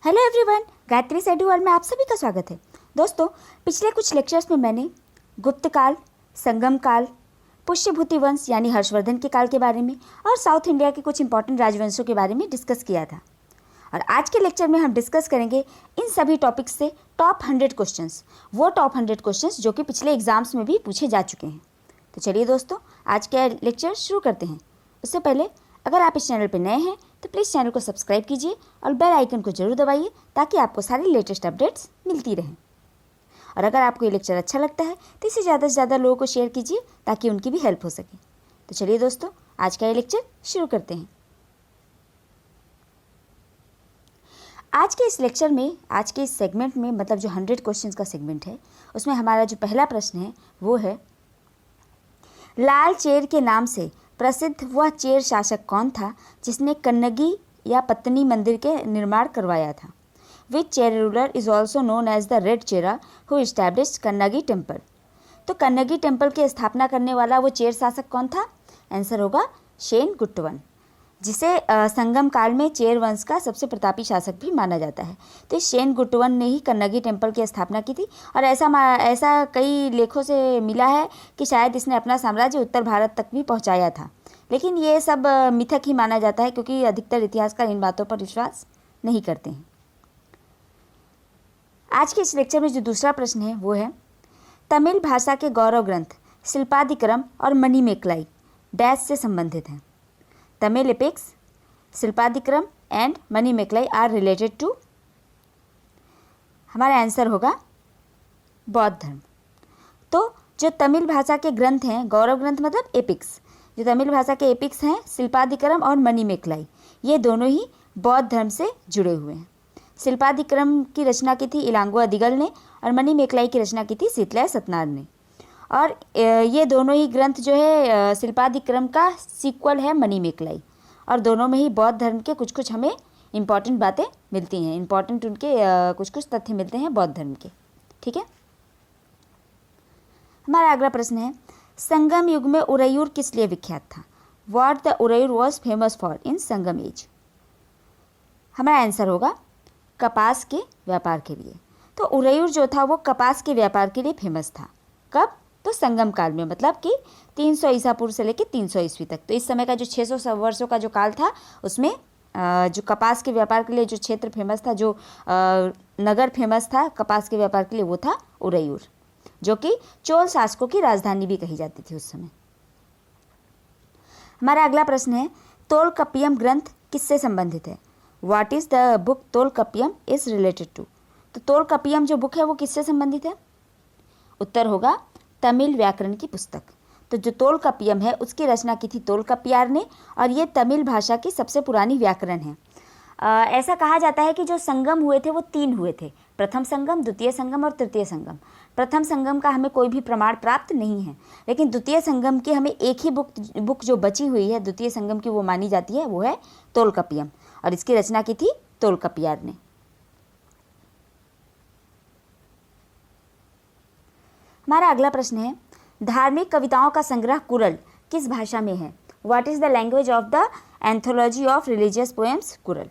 Hello everyone, Gayatri study world में आप सभी का स्वागत है। दोस्तों, पिछले कुछ लेक्चर्स में मैंने गुप्त काल, संगम काल, पुष्यभूति वंश यानी हर्षवर्धन के काल के बारे में और साउथ इंडिया के कुछ इंपॉर्टेंट राजवंशों के बारे में डिस्कस किया था। और आज के लेक्चर में हम डिस्कस करेंगे इन सभी टॉपिक्स से टॉप 100 क्वेश्चंस, वो टॉप 100 क्वेश्चंस जो कि पिछले एग्जाम्स में भी पूछे जा चुके हैं। तो चलिए दोस्तों, आज का लेक्चर शुरू करते हैं। उससे पहले अगर आप इस चैनल पर नए हैं तो प्लीज़ चैनल को सब्सक्राइब कीजिए और बेल आइकन को जरूर दबाइए ताकि आपको सारी लेटेस्ट अपडेट्स मिलती रहें। और अगर आपको ये लेक्चर अच्छा लगता है तो इसे ज़्यादा से ज़्यादा लोगों को शेयर कीजिए ताकि उनकी भी हेल्प हो सके। तो चलिए दोस्तों, आज का ये लेक्चर शुरू करते हैं। आज के इस लेक्चर में, आज के इस सेगमेंट में, मतलब जो 100 क्वेश्चंस का सेगमेंट है, उसमें हमारा जो पहला प्रश्न है वो है, लाल चेर के नाम से प्रसिद्ध वह चेर शासक कौन था जिसने कन्नगी या पत्तनी मंदिर के निर्माण करवाया था? Which Chera ruler is also known as the red Chera who established Kannagi temple? तो कन्नगी टेम्पल की स्थापना करने वाला वो चेर शासक कौन था? आंसर होगा शेन गुट्टवन, जिसे संगम काल में चेर वंश का सबसे प्रतापी शासक भी माना जाता है। तो इस शेन गुट्टवन ने ही कन्नगी टेम्पल की स्थापना की थी। और ऐसा कई लेखों से मिला है कि शायद इसने अपना साम्राज्य उत्तर भारत तक भी पहुंचाया था, लेकिन ये सब मिथक ही माना जाता है क्योंकि अधिकतर इतिहासकार इन बातों पर विश्वास नहीं करते हैं। आज के इस लेक्चर में जो दूसरा प्रश्न है वो है, तमिल भाषा के गौरव ग्रंथ शिल्पादिक्रम और मणिमेकलाई डैश से संबंधित हैं? Tamil epics, Silappatikaram and Manimekalai are related to? हमारा आंसर होगा बौद्ध धर्म। तो जो तमिल भाषा के ग्रंथ हैं, गौरव ग्रंथ मतलब एपिक्स, जो तमिल भाषा के एपिक्स हैं शिल्पादिक्रम और मणिमेकलाई, ये दोनों ही बौद्ध धर्म से जुड़े हुए हैं। शिल्पादिक्रम की रचना की थी इलांगो अदिगल ने और मणिमेकलाई की रचना की थी शीतलय सतनार ने। और ये दोनों ही ग्रंथ जो है, शिल्पादिक्रम का सीक्वल है मणिमेकलाई, और दोनों में ही बौद्ध धर्म के कुछ कुछ हमें इम्पॉर्टेंट बातें मिलती हैं, इम्पॉर्टेंट उनके कुछ कुछ तथ्य मिलते हैं बौद्ध धर्म के। ठीक है, हमारा अगला प्रश्न है, संगम युग में उरैयूर किस लिए विख्यात था? What the Uraiyur was famous for in Sangam age? हमारा आंसर होगा कपास के व्यापार के लिए। तो उरैयूर जो था वो कपास के व्यापार के लिए फेमस था। कब? तो संगम काल में, मतलब कि 300 ईसा पूर्व से लेकर 300 ईस्वी तक। तो इस समय का जो 600 वर्षों का जो काल था, उसमें जो कपास के व्यापार के लिए जो क्षेत्र फेमस था, जो नगर फेमस था कपास के व्यापार के लिए, वो था उरैयूर, जो कि चोल शासकों की राजधानी भी कही जाती थी उस समय। हमारा अगला प्रश्न है, तोलकप्पियम ग्रंथ किससे संबंधित है? What is the book Tolkappiyam is related to? तो तोलकप्पियम जो बुक है वो किससे संबंधित है? उत्तर होगा तमिल व्याकरण की पुस्तक। तो जो तोलकप्पियम है उसकी रचना की थी तोलकप्पियार ने, और ये तमिल भाषा की सबसे पुरानी व्याकरण है। ऐसा कहा जाता है कि जो संगम हुए थे वो 3 हुए थे, प्रथम संगम, द्वितीय संगम और तृतीय संगम। प्रथम संगम का हमें कोई भी प्रमाण प्राप्त नहीं है, लेकिन द्वितीय संगम की हमें एक ही बुक जो बची हुई है द्वितीय संगम की, वो मानी जाती है, वो है तोलकप्पियम, और इसकी रचना की थी तोलकप्पियार ने। हमारा अगला प्रश्न है, धार्मिक कविताओं का संग्रह कुरल किस भाषा में है? What is the language of the anthology of religious poems Kural?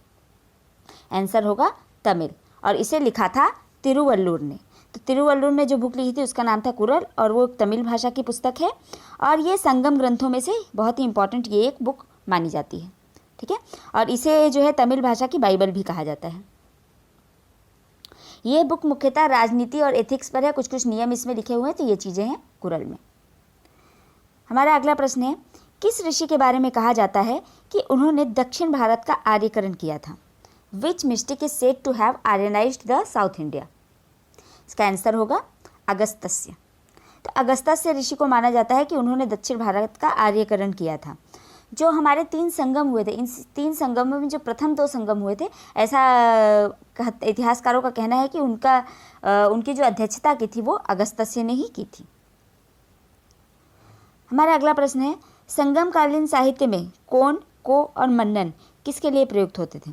Answer होगा तमिल, और इसे लिखा था तिरुवल्लुर ने। तो तिरुवल्लुर ने जो बुक लिखी थी उसका नाम था कुरल, और वो तमिल भाषा की पुस्तक है, और ये संगम ग्रंथों में से बहुत ही इंपॉर्टेंट ये एक बुक मानी जाती है। ठीक है, और इसे जो है तमिल भाषा की बाइबल भी कहा जाता है। ये बुक मुख्यतः राजनीति और एथिक्स पर है, कुछ कुछ नियम इसमें लिखे हुए हैं, तो ये चीज़ें हैं कुरल में। हमारा अगला प्रश्न है, किस ऋषि के बारे में कहा जाता है कि उन्होंने दक्षिण भारत का आर्यकरण किया था? Which mystic is said to have Aryanized the south India? इसका आंसर होगा अगस्त्य। तो अगस्त्य ऋषि को माना जाता है कि उन्होंने दक्षिण भारत का आर्यकरण किया था। जो हमारे 3 संगम हुए थे, इन 3 संगमों में जो प्रथम 2 संगम हुए थे, ऐसा इतिहासकारों का कहना है कि उनकी जो अध्यक्षता की थी वो अगस्त्य ने ही की थी। हमारा अगला प्रश्न है, संगमकालीन साहित्य में कोन, को और मन्नन किसके लिए प्रयुक्त होते थे?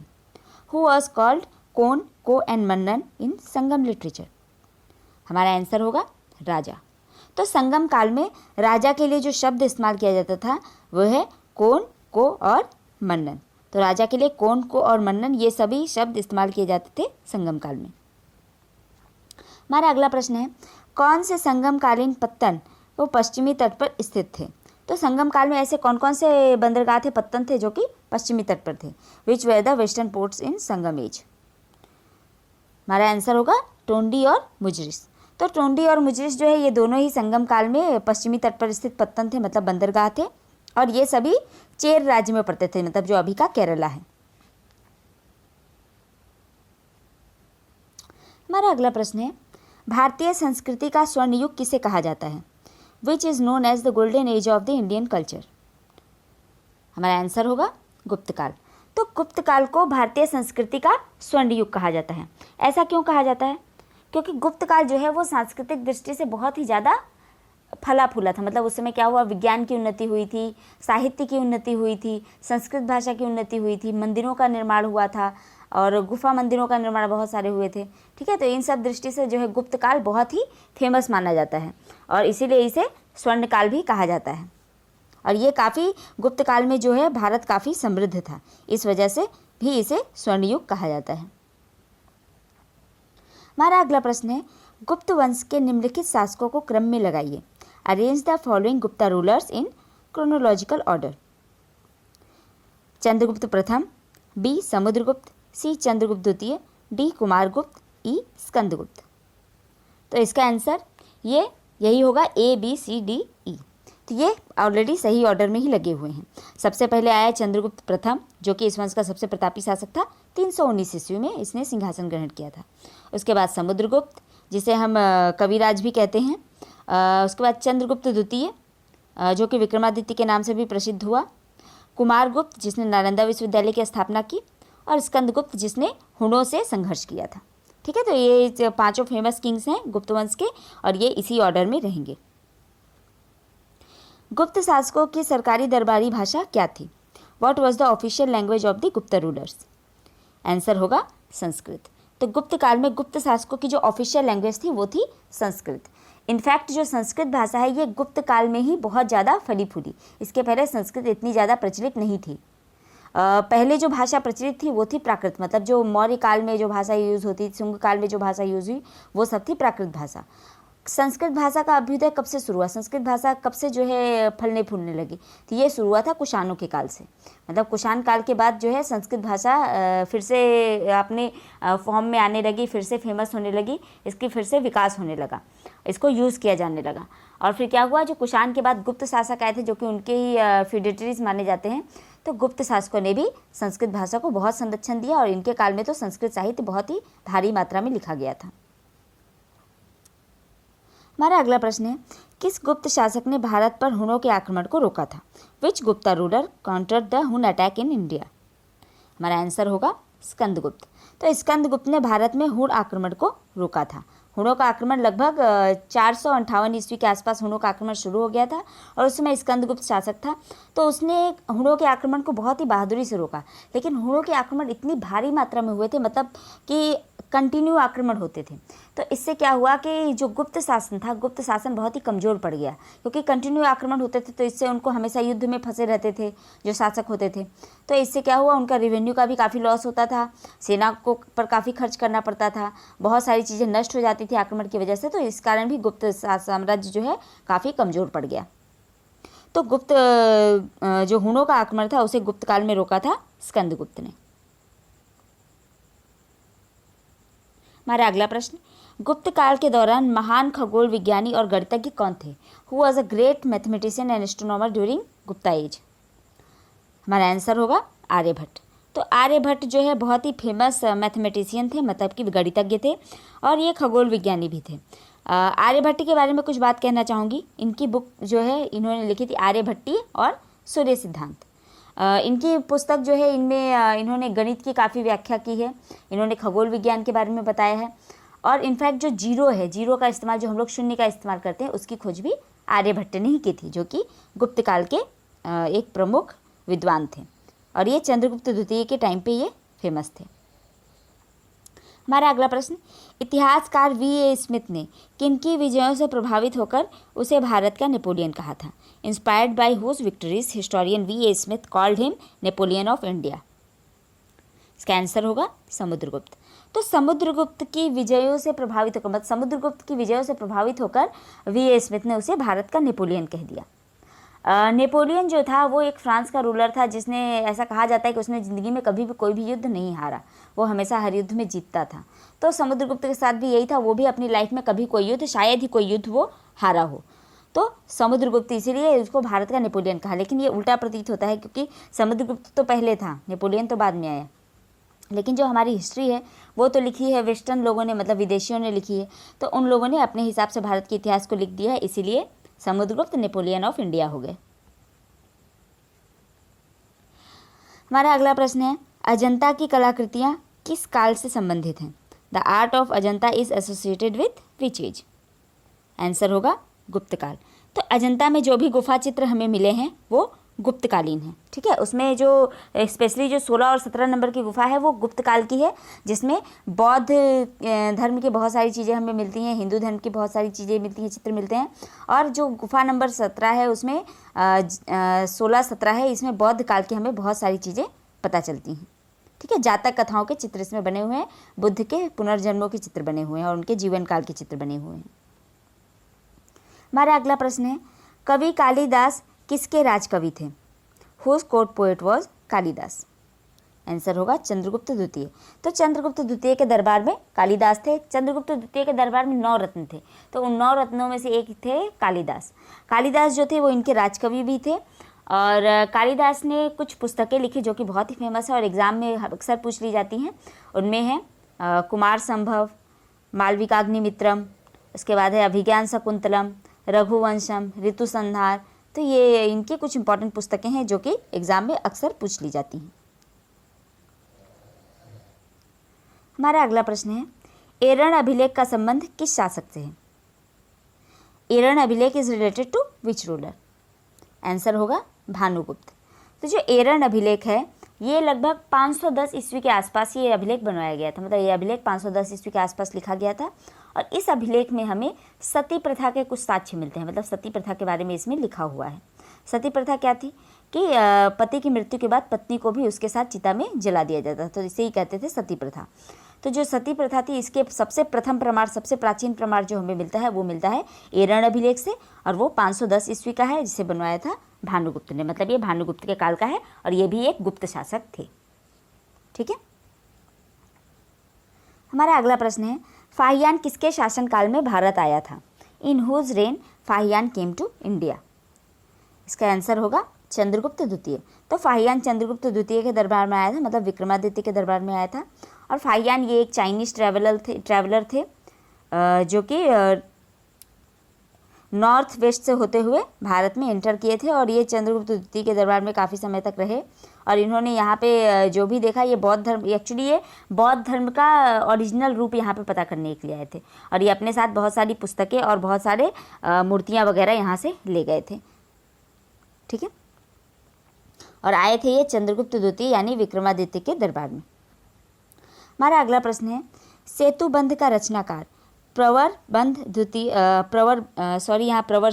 हु वॉज कॉल्ड कोन, को and Mannan in Sangam literature? हमारा आंसर होगा राजा। तो संगम काल में राजा के लिए जो शब्द इस्तेमाल किया जाता था वो है कोन, को और मन्नन। तो राजा के लिए कौन को और मन्नन ये सभी शब्द इस्तेमाल किए जाते थे संगम काल में। हमारा अगला प्रश्न है, कौन से संगमकालीन पत्तन वो पश्चिमी तट पर स्थित थे। तो संगम काल में ऐसे कौन कौन से बंदरगाह थे, पत्तन थे जो कि पश्चिमी तट पर थे। Which were the western ports in Sangam age. हमारा आंसर होगा टोंडी और मुजरिस। तो टोंडी और मुजरिस जो है ये दोनों ही संगम काल में पश्चिमी तट पर स्थित पत्तन थे, मतलब बंदरगाह थे, और ये सभी चेर राज्य में पड़ते थे, मतलब जो अभी का केरला है। हमारा अगला प्रश्न है, भारतीय संस्कृति का स्वर्ण युग किसे कहा जाता है। Which is known as the golden age of the Indian culture. हमारा आंसर होगा गुप्त काल। तो गुप्त काल को भारतीय संस्कृति का स्वर्ण युग कहा जाता है। ऐसा क्यों कहा जाता है? क्योंकि गुप्त काल जो है वो सांस्कृतिक दृष्टि से बहुत ही ज़्यादा फला फूला था। मतलब उस समय क्या हुआ, विज्ञान की उन्नति हुई थी, साहित्य की उन्नति हुई थी, संस्कृत भाषा की उन्नति हुई थी, मंदिरों का निर्माण हुआ था और गुफा मंदिरों का निर्माण बहुत सारे हुए थे। ठीक है, तो इन सब दृष्टि से जो है गुप्त काल बहुत ही फेमस माना जाता है और इसीलिए इसे स्वर्ण काल भी कहा जाता है। और ये काफ़ी गुप्त काल में जो है भारत काफ़ी समृद्ध था, इस वजह से भी इसे स्वर्ण युग कहा जाता है। हमारा अगला प्रश्न है, गुप्त वंश के निम्नलिखित शासकों को क्रम में लगाइए। Arrange the following Gupta rulers in chronological order. Chandragupta प्रथम, बी समुद्रगुप्त, सी चंद्रगुप्त द्वितीय, डी कुमारगुप्त, ई स्कंदगुप्त। तो इसका आंसर यही होगा A B C D E. तो ये ऑलरेडी सही ऑर्डर में ही लगे हुए हैं। सबसे पहले आया चंद्रगुप्त प्रथम, जो कि इस वंश का सबसे प्रतापी शासक था। 319 ईस्वी में इसने सिंहासन ग्रहण किया था। उसके बाद समुद्रगुप्त, जिसे हम कविराज भी कहते हैं। उसके बाद चंद्रगुप्त द्वितीय, जो कि विक्रमादित्य के नाम से भी प्रसिद्ध हुआ। कुमारगुप्त, जिसने नालंदा विश्वविद्यालय की स्थापना की। और स्कंदगुप्त, जिसने हुणों से संघर्ष किया था। ठीक है, तो ये पांचों फेमस किंग्स हैं गुप्त वंश के और ये इसी ऑर्डर में रहेंगे। गुप्त शासकों की सरकारी दरबारी भाषा क्या थी? What was the official language of the Gupta rulers? Answer होगा संस्कृत। तो गुप्त काल में गुप्त शासकों की जो ऑफिशियल लैंग्वेज थी वो थी संस्कृत। इनफैक्ट जो संस्कृत भाषा है ये गुप्त काल में ही बहुत ज़्यादा फली फूली। इसके पहले संस्कृत इतनी ज़्यादा प्रचलित नहीं थी। पहले जो भाषा प्रचलित थी वो थी प्राकृत, मतलब जो मौर्य काल में जो भाषा यूज़ होती, शुंग काल में जो भाषा यूज़ हुई वो सब थी प्राकृत भाषा। संस्कृत भाषा का अभ्युदय कब से शुरू हुआ, संस्कृत भाषा कब से जो है फलने फूलने लगी? तो ये शुरू हुआ था कुषाणों के काल से। मतलब कुषाण काल के बाद जो है संस्कृत भाषा फिर से अपने फॉर्म में आने लगी, फिर से फेमस होने लगी, इसकी फिर से विकास होने लगा, इसको यूज़ किया जाने लगा। और फिर क्या हुआ, जो कुषाण के बाद गुप्त शासक आए थे जो कि उनके ही फ्यूडेटरीज माने जाते हैं, तो गुप्त शासकों ने भी संस्कृत भाषा को बहुत संरक्षण दिया और इनके काल में तो संस्कृत साहित्य बहुत ही भारी मात्रा में लिखा गया था। हमारा अगला प्रश्न है, किस गुप्त शासक ने भारत पर हुणों के आक्रमण को रोका था? Which Gupta ruler countered the Hun attack in India? हमारा आंसर होगा स्कंदगुप्त। तो स्कंदगुप्त ने भारत में हुण आक्रमण को रोका था। हुणों का आक्रमण लगभग 458 ईस्वी के आसपास हुणों का आक्रमण शुरू हो गया था और उस समय स्कंदगुप्त शासक था। तो उसने हुणों के आक्रमण को बहुत ही बहादुरी से रोका। लेकिन हुणों के आक्रमण इतनी भारी मात्रा में हुए थे, मतलब कि कंटिन्यू आक्रमण होते थे। तो इससे क्या हुआ कि जो गुप्त शासन था, गुप्त शासन बहुत ही कमज़ोर पड़ गया, क्योंकि कंटिन्यू आक्रमण होते थे। तो इससे उनको हमेशा युद्ध में फंसे रहते थे जो शासक होते थे। तो इससे क्या हुआ, उनका रेवेन्यू का भी काफ़ी लॉस होता था, सेना को पर काफ़ी खर्च करना पड़ता था, बहुत सारी चीज़ें नष्ट हो जाती थी आक्रमण की वजह से। तो इस कारण भी गुप्त साम्राज्य जो है काफ़ी कमज़ोर पड़ गया। तो गुप्त जो हुणों का आक्रमण था उसे गुप्त काल में रोका था स्कंदगुप्त ने। हमारा अगला प्रश्न, गुप्त काल के दौरान महान खगोल विज्ञानी और गणितज्ञ कौन थे? Who was a great mathematician and astronomer during Gupta age? हमारा आंसर होगा आर्यभट्ट। तो आर्यभट्ट जो है बहुत ही फेमस मैथमेटिशियन थे, मतलब कि गणितज्ञ थे और ये खगोल विज्ञानी भी थे। आर्यभट्ट के बारे में कुछ बात कहना चाहूँगी। इनकी बुक जो है इन्होंने लिखी थी आर्यभट्टी और सूर्य सिद्धांत। इनकी पुस्तक जो है इनमें इन्होंने गणित की काफ़ी व्याख्या की है, इन्होंने खगोल विज्ञान के बारे में बताया है और इनफैक्ट जो जीरो है, जीरो का इस्तेमाल जो हम लोग शून्य का इस्तेमाल करते हैं, उसकी खोज भी आर्यभट्ट ने ही की थी, जो कि गुप्त काल के एक प्रमुख विद्वान थे और ये चंद्रगुप्त द्वितीय के टाइम पे ये फेमस थे। हमारा अगला प्रश्न, इतिहासकार V.A. स्मिथ ने किनकी विजयों से प्रभावित होकर उसे भारत का नेपोलियन कहा था? Inspired by whose victories historian V.A. Smith called him Napoleon of India? इसका आंसर होगा समुद्रगुप्त। तो समुद्रगुप्त की विजयों से प्रभावित होकर मतलब समुद्रगुप्त की विजयों से प्रभावित होकर वी स्मिथ ने उसे भारत का नेपोलियन कह दिया। नेपोलियन जो था वो एक फ्रांस का रूलर था जिसने ऐसा कहा जाता है कि उसने ज़िंदगी में कभी भी कोई भी युद्ध नहीं हारा, वो हमेशा हर युद्ध में जीतता था। तो समुद्रगुप्त के साथ भी यही था, वो भी अपनी लाइफ में कभी कोई युद्ध, शायद ही कोई युद्ध वो हारा हो। तो समुद्रगुप्त इसीलिए उसको भारत का नेपोलियन कहा। लेकिन ये उल्टा प्रतीत होता है क्योंकि समुद्रगुप्त तो पहले था, नेपोलियन तो बाद में आया। लेकिन जो हमारी हिस्ट्री है वो तो लिखी है वेस्टर्न लोगों ने, मतलब विदेशियों ने लिखी है, तो उन लोगों ने अपने हिसाब से भारत के इतिहास को लिख दिया है, इसीलिए समुद्रगुप्त नेपोलियन ऑफ इंडिया हो गए। हमारा अगला प्रश्न है, अजंता की कलाकृतियाँ किस काल से संबंधित हैं? The art of Ajanta is associated with which age? Answer होगा गुप्त काल। तो अजंता में जो भी गुफा चित्र हमें मिले हैं वो गुप्तकालीन है, ठीक है। उसमें जो स्पेशली जो 16 और 17 नंबर की गुफा है वो गुप्त काल की है, जिसमें बौद्ध धर्म की बहुत सारी चीज़ें हमें मिलती हैं, हिंदू धर्म की बहुत सारी चीज़ें मिलती हैं, चित्र मिलते हैं। और जो गुफा नंबर 17 है उसमें 16-17 है, इसमें बौद्ध काल की हमें बहुत सारी चीज़ें पता चलती हैं, ठीक है। जातक कथाओं के चित्र इसमें बने हुए हैं, बुद्ध के पुनर्जन्मों के चित्र बने हुए हैं और उनके जीवन काल के चित्र बने हुए हैं। हमारा अगला प्रश्न है, कवि कालिदास किसके राजकवि थे? Whose court poet was Kalidasa? Answer होगा चंद्रगुप्त द्वितीय। तो चंद्रगुप्त द्वितीय के दरबार में कालिदास थे। चंद्रगुप्त द्वितीय के दरबार में 9 रत्न थे, तो उन 9 रत्नों में से एक थे कालिदास। कालिदास जो थे वो इनके राजकवि भी थे। और कालिदास ने कुछ पुस्तकें लिखी जो कि बहुत ही फेमस है और एग्ज़ाम में अक्सर पूछ ली जाती हैं। उनमें है कुमार संभव, मालविकाग्निमित्रम, उसके बाद है अभिज्ञान शकुंतलम, रघुवंशम, ऋतुसंहार। तो ये इनकी कुछ इंपॉर्टेंट पुस्तकें हैं जो कि एग्ज़ाम में अक्सर पूछ ली जाती हैं। हमारा अगला प्रश्न है, एरण अभिलेख का संबंध किस शासक से है? एरण अभिलेख is related to which ruler? Answer होगा भानुगुप्त। तो जो एरण अभिलेख है ये लगभग 510 ईस्वी के आसपास ये अभिलेख बनवाया गया था, मतलब ये अभिलेख 510 ईस्वी के आसपास लिखा गया था। और इस अभिलेख में हमें सती प्रथा के कुछ साक्ष्य मिलते हैं, मतलब सती प्रथा के बारे में इसमें लिखा हुआ है। सती प्रथा क्या थी कि पति की मृत्यु के बाद पत्नी को भी उसके साथ चिता में जला दिया जाता था, तो इसे ही कहते थे सती प्रथा। तो जो सती प्रथा थी इसके सबसे प्रथम प्रमाण, सबसे प्राचीन प्रमाण जो हमें मिलता है वो मिलता है एरण अभिलेख से, और वो 510 ईस्वी का है, जिसे बनवाया था भानुगुप्त ने। मतलब ये भानुगुप्त के काल का है और ये भी एक गुप्त शासक थे, ठीक है। हमारा अगला प्रश्न है, फाहियान किसके शासनकाल में भारत आया था? In whose reign Fahien came to India? इसका आंसर होगा चंद्रगुप्त द्वितीय। तो फाहियान चंद्रगुप्त द्वितीय के दरबार में आया था, मतलब विक्रमादित्य के दरबार में आया था। और फाहियान ये एक चाइनीज ट्रैवलर थे जो कि नॉर्थ वेस्ट से होते हुए भारत में एंटर किए थे, और ये चंद्रगुप्त द्वितीय के दरबार में काफ़ी समय तक रहे। और इन्होंने यहाँ पे जो भी देखा ये बौद्ध धर्म, एक्चुअली ये बौद्ध धर्म का ओरिजिनल रूप यहाँ पे पता करने के लिए आए थे, और ये अपने साथ बहुत सारी पुस्तकें और बहुत सारे मूर्तियाँ वगैरह यहाँ से ले गए थे, ठीक है। और आए थे ये चंद्रगुप्त द्वितीय यानी विक्रमादित्य के दरबार में। हमारा अगला प्रश्न है, सेतुबंध का रचनाकार प्रवर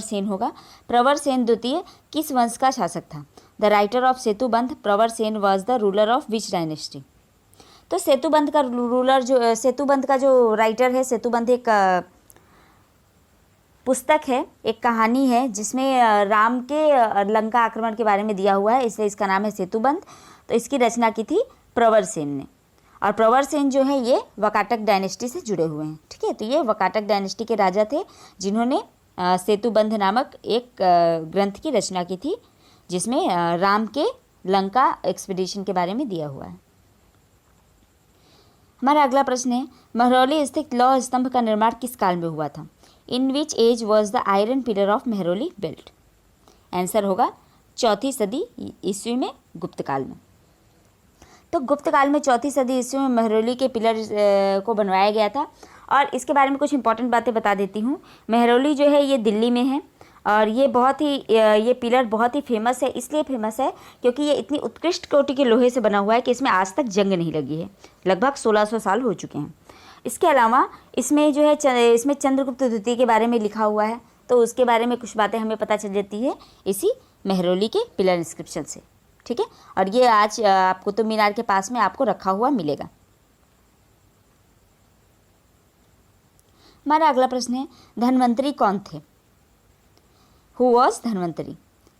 सेन होगा। प्रवर सेन द्वितीय किस वंश का शासक था? द राइटर ऑफ सेतुबंध प्रवर Sen was the ruler of which dynasty? तो सेतुबंध का रूलर जो सेतुबंध का जो राइटर है, सेतुबंध एक पुस्तक है, एक कहानी है जिसमें राम के लंका आक्रमण के बारे में दिया हुआ है, इसलिए इसका नाम है सेतुबंध। तो इसकी रचना की थी प्रवर सेन ने, और प्रवर सेन जो है ये वकाटक डायनेस्टी से जुड़े हुए हैं, ठीक है। तो ये वकाटक डायनेस्टी के राजा थे जिन्होंने सेतुबंध नामक एक ग्रंथ की रचना की थी जिसमें राम के लंका एक्सपीडिशन के बारे में दिया हुआ है। हमारा अगला प्रश्न है, महरौली स्थित लौह स्तंभ का निर्माण किस काल में हुआ था? In which age was the iron pillar of Mehrauli built? Answer होगा 4वीं सदी ईस्वी में, गुप्त काल में। तो गुप्त काल में 4वीं सदी ईस्वी में मेहरौली के पिलर को बनवाया गया था। और इसके बारे में कुछ इंपॉर्टेंट बातें बता देती हूँ। मेहरौली जो है ये दिल्ली में है, और ये पिलर बहुत ही फेमस है। इसलिए फेमस है क्योंकि ये इतनी उत्कृष्ट कोटि के लोहे से बना हुआ है कि इसमें आज तक जंग नहीं लगी है, लगभग 1600 साल हो चुके हैं। इसके अलावा इसमें जो है इसमें चंद्रगुप्त द्वितीय के बारे में लिखा हुआ है, तो उसके बारे में कुछ बातें हमें पता चल जाती है इसी मेहरौली के पिलर इंस्क्रिप्शन से, ठीक है, और ये आज आप कुतुब मीनार के पास में आपको रखा हुआ मिलेगा। हमारा अगला प्रश्न है, धन्वंतरी कौन थे? Who was Dhanvantari?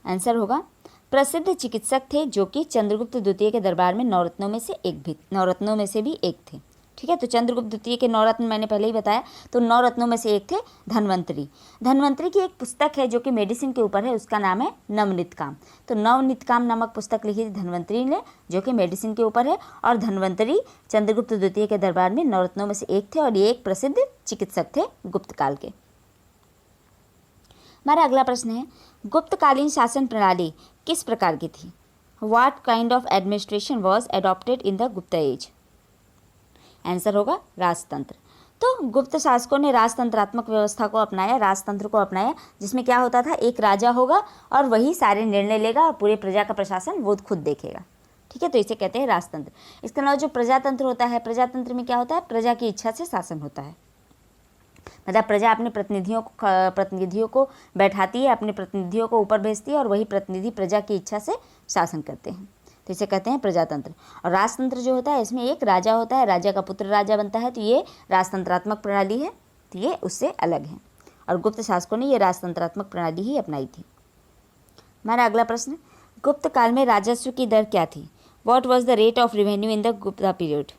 आंसर होगा प्रसिद्ध चिकित्सक थे जो कि चंद्रगुप्त द्वितीय के दरबार में नवरत्नों में से भी एक थे। ठीक है, तो चंद्रगुप्त द्वितीय के नवरत्न मैंने पहले ही बताया, तो नवरत्नों में से एक थे धन्वंतरी। धन्वंतरी की एक पुस्तक है जो कि मेडिसिन के ऊपर है, उसका नाम है नवनीत काम। तो नवनीत काम नामक पुस्तक लिखी थी धन्वंतरी ने, जो कि मेडिसिन के ऊपर है, और धन्वंतरी चंद्रगुप्त द्वितीय के दरबार में नवरत्नों में से एक थे और ये एक प्रसिद्ध चिकित्सक थे गुप्त काल के। हमारा अगला प्रश्न है, गुप्तकालीन शासन प्रणाली किस प्रकार की थी? What kind of administration was adopted in the Gupta age? Answer होगा राजतंत्र। तो गुप्त शासकों ने राजतंत्रात्मक व्यवस्था को अपनाया, राजतंत्र को अपनाया, जिसमें क्या होता था, एक राजा होगा और वही सारे निर्णय लेगा और पूरे प्रजा का प्रशासन वो खुद देखेगा। ठीक है, तो इसे कहते हैं राजतंत्र। इसके अलावा जो प्रजातंत्र होता है, प्रजातंत्र में क्या होता है, प्रजा की इच्छा से शासन होता है। मतलब प्रजा अपने प्रतिनिधियों को बैठाती है, अपने प्रतिनिधियों को ऊपर भेजती है और वही प्रतिनिधि प्रजा की इच्छा से शासन करते हैं, तो इसे कहते हैं प्रजातंत्र। और राजतंत्र जो होता है, इसमें एक राजा होता है, राजा का पुत्र राजा बनता है, तो ये राजतंत्रात्मक प्रणाली है, तो ये उससे अलग है। और गुप्त शासकों ने ये राजतंत्रात्मक प्रणाली ही अपनाई थी। हमारा अगला प्रश्न, गुप्त काल में राजस्व की दर क्या थी? What was the rate of revenue in the Gupta period?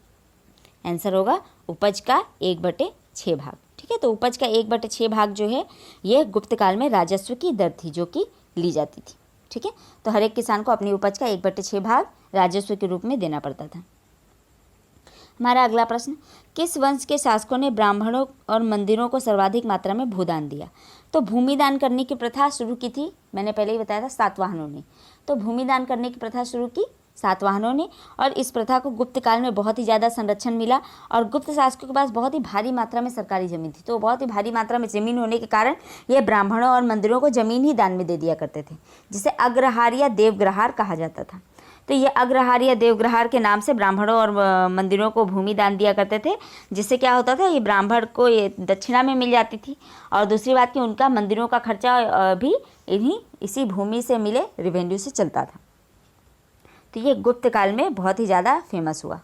Answer होगा उपज का 1/6 भाग। ठीक है, तो उपज का 1/6 भाग जो है ये गुप्त काल में राजस्व की दर थी जो कि ली जाती थी। ठीक है, तो हर एक किसान को अपनी उपज का 1/6 भाग राजस्व के रूप में देना पड़ता था। हमारा अगला प्रश्न, किस वंश के शासकों ने ब्राह्मणों और मंदिरों को सर्वाधिक मात्रा में भूदान दिया? तो भूमिदान करने की प्रथा शुरू की थी, मैंने पहले ही बताया था, सातवाहनों ने। तो भूमिदान करने की प्रथा शुरू की सातवाहनों ने, और इस प्रथा को गुप्त काल में बहुत ही ज़्यादा संरक्षण मिला और गुप्त शासकों के पास बहुत ही भारी मात्रा में सरकारी ज़मीन थी। तो बहुत ही भारी मात्रा में ज़मीन होने के कारण ये ब्राह्मणों और मंदिरों को ज़मीन ही दान में दे दिया करते थे, जिसे अग्रहार या देवग्रहार कहा जाता था। तो ये अग्रहार या देवग्रहार के नाम से ब्राह्मणों और मंदिरों को भूमि दान दिया करते थे, जिससे क्या होता था, ये ब्राह्मण को ये दक्षिणा में मिल जाती थी, और दूसरी बात कि उनका मंदिरों का खर्चा भी इसी भूमि से मिले रेवेन्यू से चलता था। तो ये गुप्त काल में बहुत ही ज़्यादा फेमस हुआ।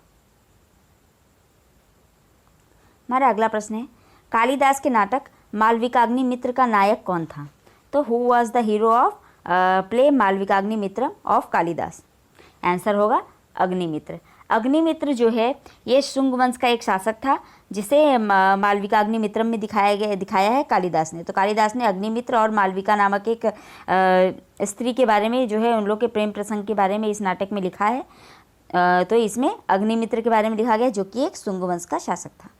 हमारा अगला प्रश्न है, कालिदास के नाटक मालविकाग्निमित्र का नायक कौन था? तो who was the hero of play Malavikagnimitra of Kalidas? Answer होगा अग्निमित्र। अग्निमित्र जो है ये शुंग वंश का एक शासक था, जिसे मालविकाग्निमित्रम में दिखाया है कालिदास ने। तो कालिदास ने अग्निमित्र और मालविका नामक एक स्त्री के बारे में, जो है उन लोग के प्रेम प्रसंग के बारे में इस नाटक में लिखा है। तो इसमें अग्निमित्र के बारे में लिखा गया, जो कि एक शुंग वंश का शासक था।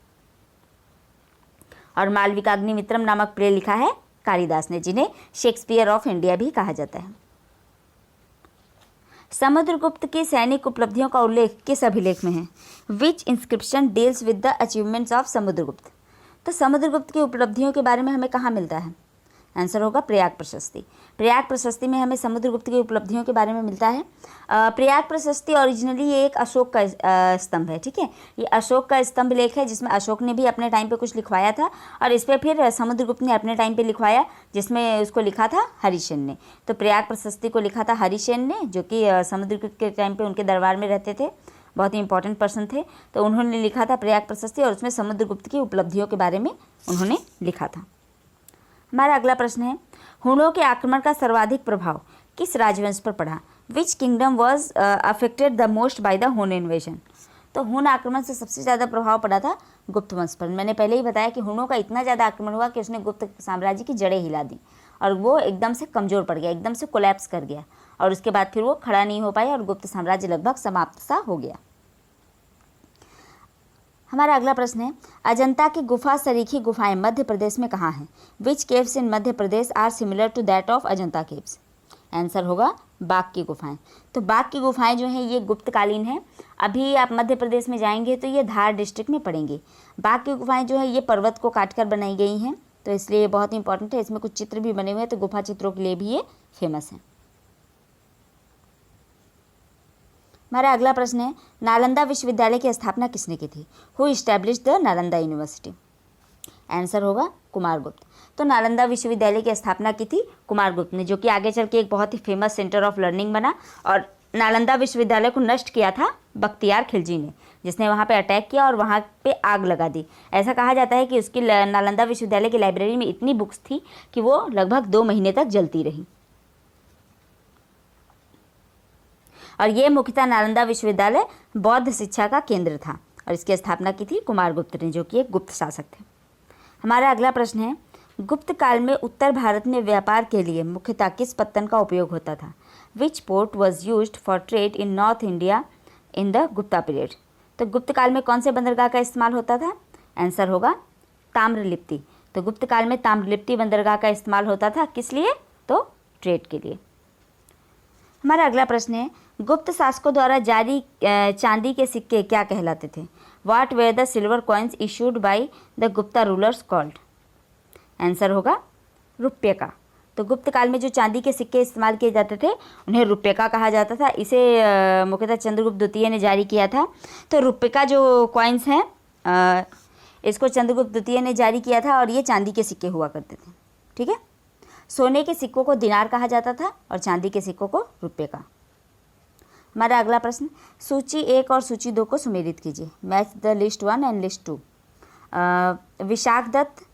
और मालविकाग्निमित्रम नामक प्ले लिखा है कालिदास ने, जिन्हें शेक्सपियर ऑफ इंडिया भी कहा जाता है। समुद्रगुप्त की सैनिक उपलब्धियों का उल्लेख किस अभिलेख में है? विच inscription deals with the achievements of Samudragupta? तो समुद्रगुप्त की उपलब्धियों के बारे में हमें कहाँ मिलता है? आंसर होगा प्रयाग प्रशस्ति। प्रयाग प्रशस्ति में हमें समुद्रगुप्त की उपलब्धियों के बारे में मिलता है। प्रयाग प्रशस्ति ओरिजिनली ये एक अशोक का स्तंभ है। ठीक है, ये अशोक का स्तंभ लेख है, जिसमें अशोक ने भी अपने टाइम पे कुछ लिखवाया था और इस पर फिर समुद्रगुप्त ने अपने टाइम पे लिखवाया, जिसमें उसको लिखा था हरिसेन ने। तो प्रयाग प्रशस्ति को लिखा था हरिसेन ने, जो कि समुद्रगुप्त के टाइम पर उनके दरबार में रहते थे, बहुत ही इंपॉर्टेंट पर्सन थे। तो उन्होंने लिखा था प्रयाग प्रशस्ति और उसमें समुद्रगुप्त की उपलब्धियों के बारे में उन्होंने लिखा था। हमारा अगला प्रश्न है, हुनों के आक्रमण का सर्वाधिक प्रभाव किस राजवंश पर पड़ा? Which kingdom was affected the most by the हुन इन्वेजन? तो हुन आक्रमण से सबसे ज़्यादा प्रभाव पड़ा था गुप्त वंश पर। मैंने पहले ही बताया कि हुनों का इतना ज़्यादा आक्रमण हुआ कि उसने गुप्त साम्राज्य की जड़ें हिला दी और वो एकदम से कमज़ोर पड़ गया, एकदम से कोलैप्स कर गया, और उसके बाद फिर वो खड़ा नहीं हो पाया और गुप्त साम्राज्य लगभग समाप्त सा हो गया। हमारा अगला प्रश्न है, अजंता की गुफा सरीखी गुफाएं मध्य प्रदेश में कहाँ हैं? Which caves in Madhya Pradesh are similar to that of Ajanta caves? Answer होगा बाघ की गुफाएं। तो बाघ की गुफाएं जो हैं ये गुप्तकालीन हैं। अभी आप मध्य प्रदेश में जाएंगे तो ये धार डिस्ट्रिक्ट में पड़ेंगे। बाघ की गुफाएं जो है ये पर्वत को काटकर बनाई गई हैं, तो इसलिए ये बहुत इंपॉर्टेंट है। इसमें कुछ चित्र भी बने हुए हैं, तो गुफा चित्रों के लिए भी ये फेमस है। हमारा अगला प्रश्न है, नालंदा विश्वविद्यालय की स्थापना किसने की थी? Who established the Nalanda university? Answer होगा कुमारगुप्त। तो नालंदा विश्वविद्यालय की स्थापना की थी कुमारगुप्त ने, जो कि आगे चल के एक बहुत ही फेमस सेंटर ऑफ लर्निंग बना। और नालंदा विश्वविद्यालय को नष्ट किया था बख्तियार खिलजी ने, जिसने वहाँ पे अटैक किया और वहाँ पे आग लगा दी। ऐसा कहा जाता है कि उसकी नालंदा विश्वविद्यालय की लाइब्रेरी में इतनी बुक्स थी कि वो लगभग 2 महीने तक जलती रही। और ये मुख्यतः नालंदा विश्वविद्यालय बौद्ध शिक्षा का केंद्र था और इसकी स्थापना की थी कुमारगुप्त ने, जो कि एक गुप्त शासक थे। हमारा अगला प्रश्न है, गुप्त काल में उत्तर भारत में व्यापार के लिए मुख्यतः किस पत्तन का उपयोग होता था? विच port was used for trade in north India in the Gupta period? तो गुप्त काल में कौन से बंदरगाह का इस्तेमाल होता था? आंसर होगा ताम्रलिप्ति। तो गुप्त काल में ताम्रलिप्ति बंदरगाह का इस्तेमाल होता था, किस लिए? तो ट्रेड के लिए। हमारा अगला प्रश्न है, गुप्त शासकों द्वारा जारी चांदी के सिक्के क्या कहलाते थे? What were the silver coins issued by the Gupta rulers called? Answer होगा रुपये का। तो गुप्त काल में जो चांदी के सिक्के इस्तेमाल किए जाते थे उन्हें रुपये का कहा जाता था। इसे मुख्यतः चंद्रगुप्त द्वितीय ने जारी किया था। तो रुपये का जो कॉइन्स हैं इसको चंद्रगुप्त द्वितीय ने जारी किया था और ये चांदी के सिक्के हुआ करते थे। ठीक है, सोने के सिक्कों को दिनार कहा जाता था और चांदी के सिक्कों को रुपये का। हमारा अगला प्रश्न, सूची 1 और सूची 2 को सुमेलित कीजिए। Match the list 1 and list 2। Vishakhadatta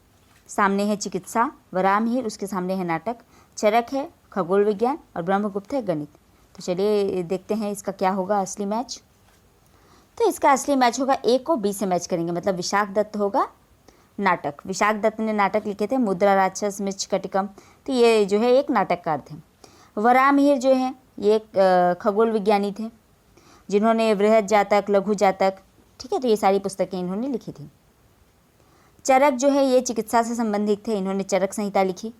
सामने है चिकित्सा, वराहमिहिर उसके सामने है नाटक, चरक है खगोल विज्ञान और ब्रह्मगुप्त है गणित। तो चलिए देखते हैं इसका क्या होगा असली मैच। तो इसका असली मैच होगा ए को बी से मैच करेंगे, मतलब विशाखदत्त होगा नाटक। विशाखदत्त ने नाटक लिखे थे मुद्रा राक्षस मृच्छकटिकम, तो ये जो है एक नाटककार थे। वराहमिहिर जो है ये एक खगोल विज्ञानी थे जिन्होंने बृहद जातक, लघु जातक, ठीक है, तो ये सारी पुस्तकें इन्होंने लिखी थी। चरक जो है ये चिकित्सा से संबंधित थे, इन्होंने चरक संहिता लिखी।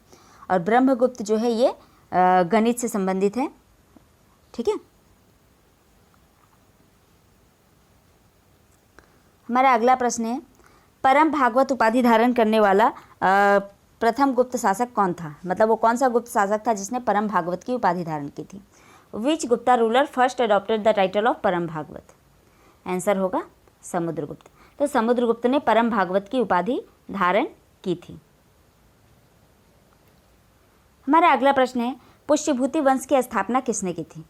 और ब्रह्मगुप्त जो है ये गणित से संबंधित है। ठीक है, हमारा अगला प्रश्न है, परम भागवत उपाधि धारण करने वाला प्रथम गुप्त शासक कौन था? मतलब वो कौन सा गुप्त शासक था जिसने परम भागवत की उपाधि धारण की थी? Which Gupta ruler first adopted the title of Param Bhagavat? Answer होगा समुद्रगुप्त। तो समुद्रगुप्त ने परम भागवत की उपाधि धारण की थी। हमारा अगला प्रश्न है, पुष्यभूति वंश की स्थापना किसने की थी?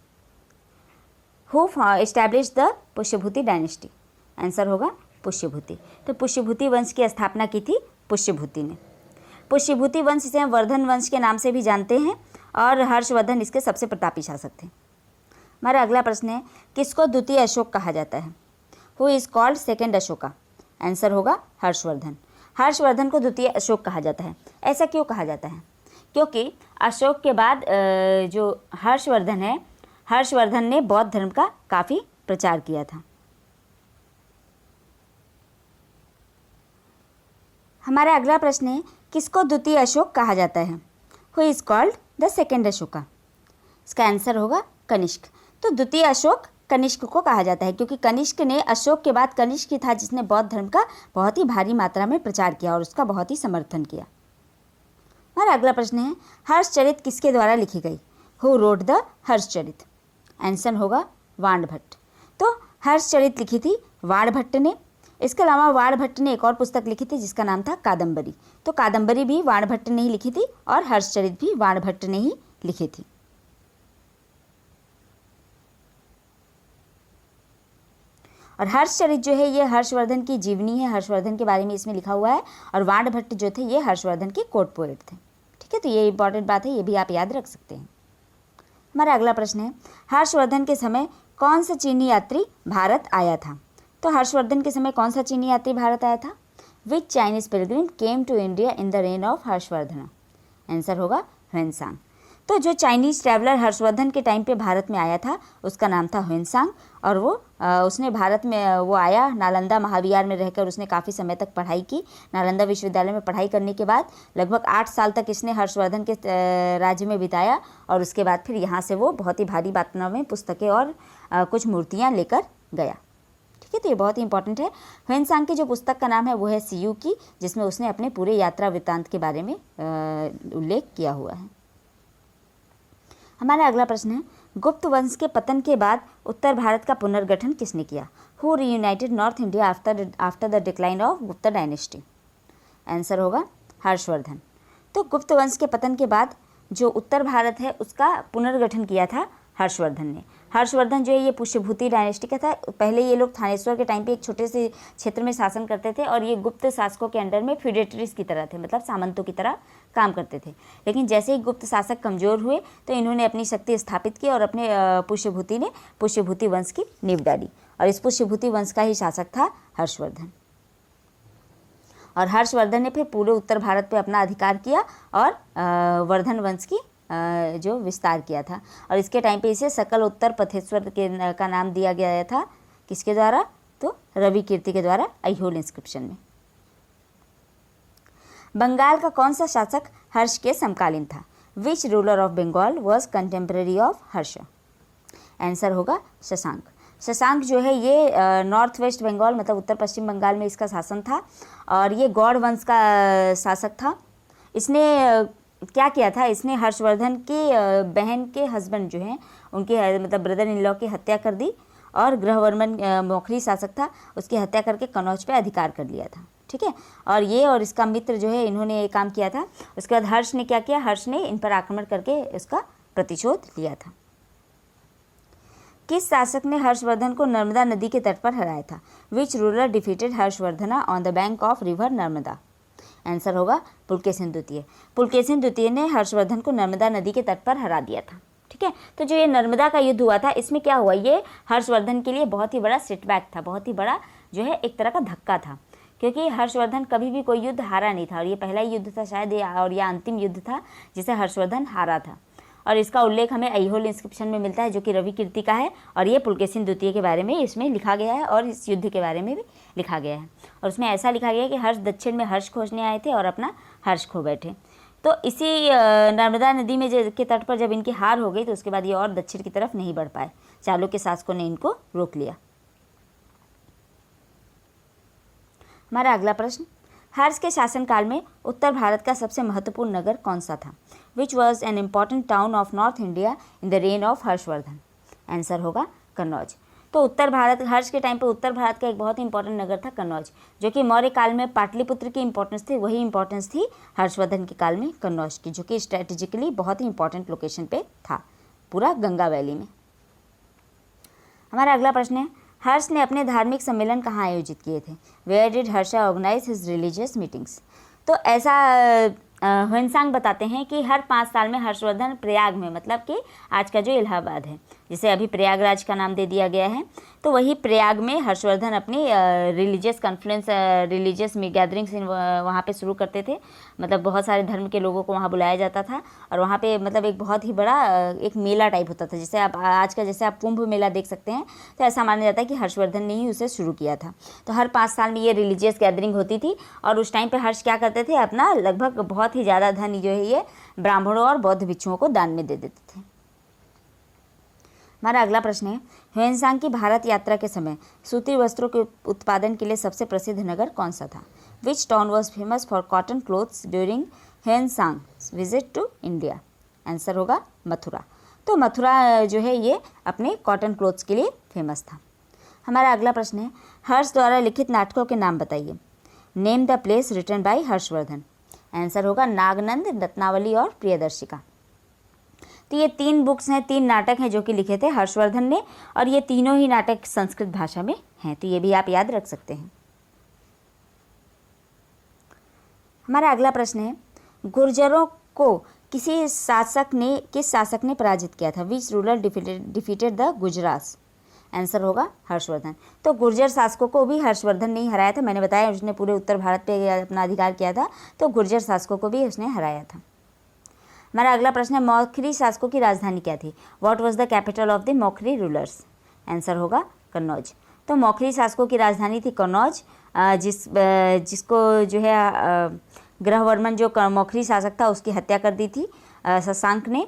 Who established the Pushyabhuti dynasty? Answer होगा पुष्यभूति। तो पुष्यभूति वंश की स्थापना की थी पुष्यभूति ने। पुष्यभूति वंश इसे हम वर्धन वंश के नाम से भी जानते हैं और हर्षवर्धन इसके सबसे प्रतापी शासक थे। हमारा अगला प्रश्न है, किसको द्वितीय अशोक कहा जाता है? Who is called second Ashoka? Answer होगा हर्षवर्धन। हर्षवर्धन को द्वितीय अशोक कहा जाता है। ऐसा क्यों कहा जाता है? क्योंकि अशोक के बाद जो हर्षवर्धन है, हर्षवर्धन ने बौद्ध धर्म का काफ़ी प्रचार किया था। हमारा अगला प्रश्न है, किसको द्वितीय अशोक कहा जाता है? Who is called the second Ashoka? इसका आंसर होगा कनिष्क। तो द्वितीय अशोक कनिष्क को कहा जाता है क्योंकि कनिष्क ने, अशोक के बाद कनिष्क ही था जिसने बौद्ध धर्म का बहुत ही भारी मात्रा में प्रचार किया और उसका बहुत ही समर्थन किया। हमारा अगला प्रश्न है, हर्षचरित किसके द्वारा लिखी गई? Who wrote the Harshacharita? Answer होगा वाणभट्ट। तो हर्षचरित लिखी थी वाणभट्ट ने। इसके अलावा वाणभट्ट ने एक और पुस्तक लिखी थी जिसका नाम था कादम्बरी। तो कादम्बरी भी वाणभट्ट ने ही लिखी थी और हर्षचरित भी वाणभट्ट ने ही लिखी थी। और हर्षचरित जो है ये हर्षवर्धन की जीवनी है, हर्षवर्धन के बारे में इसमें लिखा हुआ है। और वाणभट्ट जो थे ये हर्षवर्धन के कोर्ट पोएट थे। ठीक है, तो ये इंपॉर्टेंट बात है, ये भी आप याद रख सकते हैं। हमारा अगला प्रश्न है, हर्षवर्धन के समय कौन सा चीनी यात्री भारत आया था? तो हर्षवर्धन के समय कौन सा चीनी यात्री भारत आया था? Which Chinese pilgrim came to India in the reign of Harshavardhana? Answer होगा ह्वेनसांग। तो जो चाइनीज ट्रैवलर हर्षवर्धन के टाइम पे भारत में आया था उसका नाम था ह्वेनसांग। और वो उसने भारत में वो आया, नालंदा महाविहार में रहकर उसने काफ़ी समय तक पढ़ाई की। नालंदा विश्वविद्यालय में पढ़ाई करने के बाद लगभग 8 साल तक इसने हर्षवर्धन के राज्य में बिताया और उसके बाद फिर यहाँ से वो बहुत ही भारी मात्रा में पुस्तकें और कुछ मूर्तियाँ लेकर गया। ठीक है, तो ये बहुत ही इंपॉर्टेंट है। ह्वेनसांग की जो पुस्तक का नाम है वो है सीयू की, जिसमें उसने अपने पूरे यात्रा वृत्तांत के बारे में उल्लेख किया हुआ है। हमारा अगला प्रश्न है, गुप्त वंश के पतन के बाद उत्तर भारत का पुनर्गठन किसने किया? Who reunited north India after the decline of Gupta dynasty? Answer होगा हर्षवर्धन। तो गुप्त वंश के पतन के बाद जो उत्तर भारत है उसका पुनर्गठन किया था हर्षवर्धन ने। हर्षवर्धन जो है ये पुष्यभूति डायनेस्टी का था। पहले ये लोग थानेश्वर के टाइम पे एक छोटे से क्षेत्र में शासन करते थे और ये गुप्त शासकों के अंडर में फ्यूडेटरीज की तरह थे, मतलब सामंतों की तरह काम करते थे। लेकिन जैसे ही गुप्त शासक कमज़ोर हुए तो इन्होंने अपनी शक्ति स्थापित की और अपने पुष्यभूति ने पुष्यभूति वंश की नींव डाली और इस पुष्यभूति वंश का ही शासक था हर्षवर्धन। और हर्षवर्धन ने फिर पूरे उत्तर भारत पे अपना अधिकार किया और वर्धन वंश की जो विस्तार किया था। और इसके टाइम पे इसे सकल उत्तर पथेश्वर का नाम दिया गया था। किसके द्वारा? तो रवि कीर्ति के द्वारा ऐहोल इंस्क्रिप्शन में। बंगाल का कौन सा शासक हर्ष के समकालीन था? Which ruler of Bengal was contemporary of Harsha? Answer होगा शशांक। शशांक जो है ये नॉर्थ वेस्ट बंगाल मतलब उत्तर पश्चिम बंगाल में इसका शासन था और ये गौड़ वंश का शासक था। इसने क्या किया था? इसने हर्षवर्धन की बहन के हस्बैंड जो हैं उनके मतलब ब्रदर इन लॉ की हत्या कर दी और ग्रहवर्मन मौखरी शासक था, उसकी हत्या करके कनौज पे अधिकार कर लिया था। ठीक है, और ये और इसका मित्र जो है इन्होंने ये काम किया था। उसके बाद हर्ष ने क्या किया? हर्ष ने इन पर आक्रमण करके इसका प्रतिशोध लिया था। किस शासक ने हर्षवर्धन को नर्मदा नदी के तट पर हराया था? Which ruler defeated Harshavardhana on the bank of river Narmada? Answer होगा पुलकेशिन द्वितीय। पुलकेशिन द्वितीय ने हर्षवर्धन को नर्मदा नदी के तट पर हरा दिया था। ठीक है, तो जो ये नर्मदा का युद्ध हुआ था इसमें क्या हुआ? ये हर्षवर्धन के लिए बहुत ही बड़ा सेटबैक था, बहुत ही बड़ा जो है एक तरह का धक्का था, क्योंकि हर्षवर्धन कभी भी कोई युद्ध हारा नहीं था और ये पहला युद्ध था शायद और यह अंतिम युद्ध था जिसे हर्षवर्धन हारा था। और इसका उल्लेख हमें ऐहोल इंस्क्रिप्शन में मिलता है जो कि रवि कीर्ति का है और ये पुलकेशिन द्वितीय के बारे में इसमें लिखा गया है और इस युद्ध के बारे में भी लिखा गया है। और उसमें ऐसा लिखा गया है कि हर्ष दक्षिण में हर्ष खोजने आए थे और अपना हर्ष खो बैठे। तो इसी नर्मदा नदी में के तट पर जब इनकी हार हो गई तो उसके बाद ये और दक्षिण की तरफ नहीं बढ़ पाए, चालुक्य शासकों ने इनको रोक लिया। हमारा अगला प्रश्न, हर्ष के शासनकाल में उत्तर भारत का सबसे महत्वपूर्ण नगर कौन सा था? Which was an important town of north India in the reign of Harshavardhana? Answer होगा कन्नौज। तो उत्तर भारत, हर्ष के टाइम पे उत्तर भारत का एक बहुत ही इंपॉर्टेंट नगर था कन्नौज, जो कि मौर्य काल में पाटलिपुत्र की इंपॉर्टेंस थी, वही इंपॉर्टेंस थी हर्षवर्धन के काल में कन्नौज की, जो कि स्ट्रेटेजिकली बहुत ही इंपॉर्टेंट लोकेशन पे था, पूरा गंगा वैली में। हमारा अगला प्रश्न है, हर्ष ने अपने धार्मिक सम्मेलन कहाँ आयोजित किए थे? Where did Harsha organize his religious meetings? तो ऐसा ह्वेनसांग बताते हैं कि हर 5 साल में हर्षवर्धन प्रयाग में, मतलब कि आज का जो इलाहाबाद है, जिसे अभी प्रयागराज का नाम दे दिया गया है, तो वही प्रयाग में हर्षवर्धन अपनी रिलीजियस कॉन्फ्रेंस, रिलीजियस गैदरिंग्स वहाँ पे शुरू करते थे। मतलब बहुत सारे धर्म के लोगों को वहाँ बुलाया जाता था और वहाँ पे मतलब एक बहुत ही बड़ा एक मेला टाइप होता था, जैसे आप आज का जैसे आप कुंभ मेला देख सकते हैं, तो ऐसा माना जाता है कि हर्षवर्धन ने ही उसे शुरू किया था। तो हर 5 साल में ये रिलीजियस गैदरिंग होती थी और उस टाइम पर हर्ष क्या करते थे? अपना लगभग बहुत ही ज़्यादा धन जो है ये ब्राह्मणों और बौद्ध भिक्षुओं को दान में दे देते थे। हमारा अगला प्रश्न है, ह्वेनसांग की भारत यात्रा के समय सूती वस्त्रों के उत्पादन के लिए सबसे प्रसिद्ध नगर कौन सा था? Which town was famous for cotton clothes during Hiuen Tsang visit to India? Answer होगा मथुरा। तो मथुरा जो है ये अपने कॉटन क्लोथ्स के लिए फेमस था। हमारा अगला प्रश्न है, हर्ष द्वारा लिखित नाटकों के नाम बताइए। Name the place written by Harshavardhana? Answer होगा नागनंद, रत्नावली और प्रियदर्शिका। तो ये 3 बुक्स हैं, 3 नाटक हैं जो कि लिखे थे हर्षवर्धन ने और ये तीनों ही नाटक संस्कृत भाषा में हैं, तो ये भी आप याद रख सकते हैं। हमारा अगला प्रश्न है, गुर्जरों को किस शासक ने पराजित किया था? Which ruler defeated the Gurjaras? Answer होगा हर्षवर्धन। तो गुर्जर शासकों को भी हर्षवर्धन ने ही हराया था। मैंने बताया उसने पूरे उत्तर भारत पे अपना अधिकार किया था, तो गुर्जर शासकों को भी उसने हराया था। हमारा अगला प्रश्न है, मौखरी शासकों की राजधानी क्या थी? What was the capital of the Maukhari rulers? Answer होगा कन्नौज। तो मौखरी शासकों की राजधानी थी कन्नौज, जिसको जो है ग्रहवर्मन जो मौखरी शासक था उसकी हत्या कर दी थी शशांक ने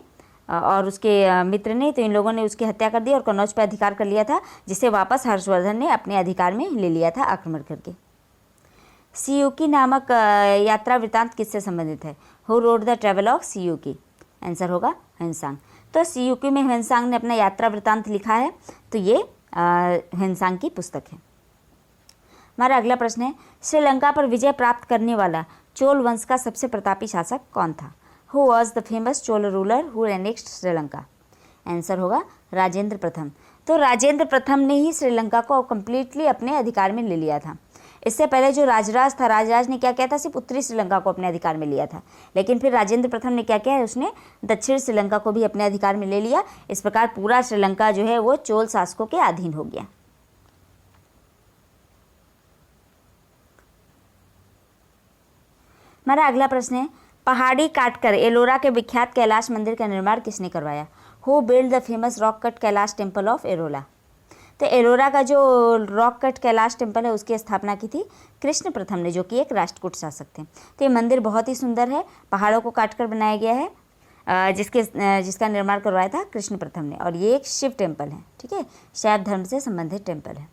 और उसके मित्र ने। तो इन लोगों ने उसकी हत्या कर दी और कन्नौज पर अधिकार कर लिया था, जिसे वापस हर्षवर्धन ने अपने अधिकार में ले लिया था आक्रमण करके। सियुकी नामक यात्रा वृत्तांत किससे संबंधित है? Who wrote the travelogue Siyuki? Answer होगा ह्वेनसांग। तो सियुकी में ह्वेनसांग ने अपना यात्रा वृत्तांत लिखा है, तो ये ह्वेनसांग की पुस्तक है। हमारा अगला प्रश्न है, श्रीलंका पर विजय प्राप्त करने वाला चोल वंश का सबसे प्रतापी शासक कौन था? Who was the famous Chola ruler who annexed Sri Lanka? Answer होगा राजेंद्र प्रथम। तो राजेंद्र प्रथम ने ही श्रीलंका को कम्प्लीटली अपने अधिकार में ले लिया था। इससे पहले जो राजराज था, राजराज ने क्या किया था, सिर्फ उत्तरी श्रीलंका को अपने अधिकार में लिया था, लेकिन फिर राजेंद्र प्रथम ने क्या किया है, उसने दक्षिण श्रीलंका को भी अपने अधिकार में ले लिया। इस प्रकार पूरा श्रीलंका जो है वो चोल शासकों के अधीन हो गया। हमारा अगला प्रश्न है, पहाड़ी काटकर एलोरा के विख्यात कैलाश मंदिर का निर्माण किसने करवाया? Who build the famous rock cut Kailash temple of Ellora? तो एलोरा का जो रॉक कट कैलाश टेम्पल है उसकी स्थापना की थी कृष्ण प्रथम ने, जो कि एक राष्ट्रकूट शासक थे। तो ये मंदिर बहुत ही सुंदर है, पहाड़ों को काटकर बनाया गया है, जिसका निर्माण करवाया था कृष्ण प्रथम ने, और ये एक शिव टेम्पल है। ठीक है, शैव धर्म से संबंधित टेम्पल है।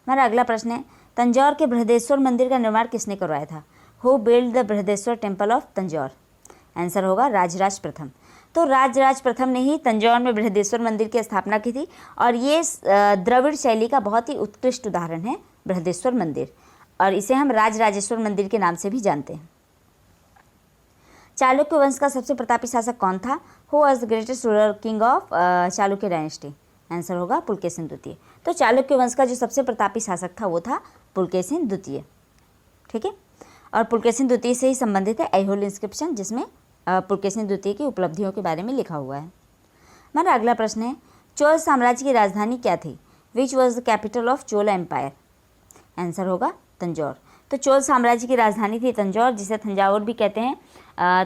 हमारा अगला प्रश्न है, तंजौर के बृहदेश्वर मंदिर का निर्माण किसने करवाया था? Who build the Brihadeshwara temple of Tanjore? Answer होगा राजराज प्रथम। तो राजराज प्रथम ने ही तंजौर में बृहदेश्वर मंदिर की स्थापना की थी, और ये द्रविड़ शैली का बहुत ही उत्कृष्ट उदाहरण है बृहदेश्वर मंदिर, और इसे हम राजराजेश्वर मंदिर के नाम से भी जानते हैं। चालुक्य वंश का सबसे प्रतापी शासक कौन था? Who was the greatest ruler king of Chalukya dynasty? Answer होगा पुलकेशिन द्वितीय। तो चालुक्य वंश का जो सबसे प्रतापी शासक था वो था पुलकेशिन द्वितीय। ठीक है, और पुलकेशिन द्वितीय से ही संबंधित है ऐहोल इंस्क्रिप्शन, जिसमें पुलकेशिन द्वितीय की उपलब्धियों के बारे में लिखा हुआ है। हमारा अगला प्रश्न है, चोल साम्राज्य की राजधानी क्या थी? Which was the capital of Chola empire? Answer होगा तंजौर। तो चोल साम्राज्य की राजधानी थी तंजौर, जिसे तंजावुर भी कहते हैं।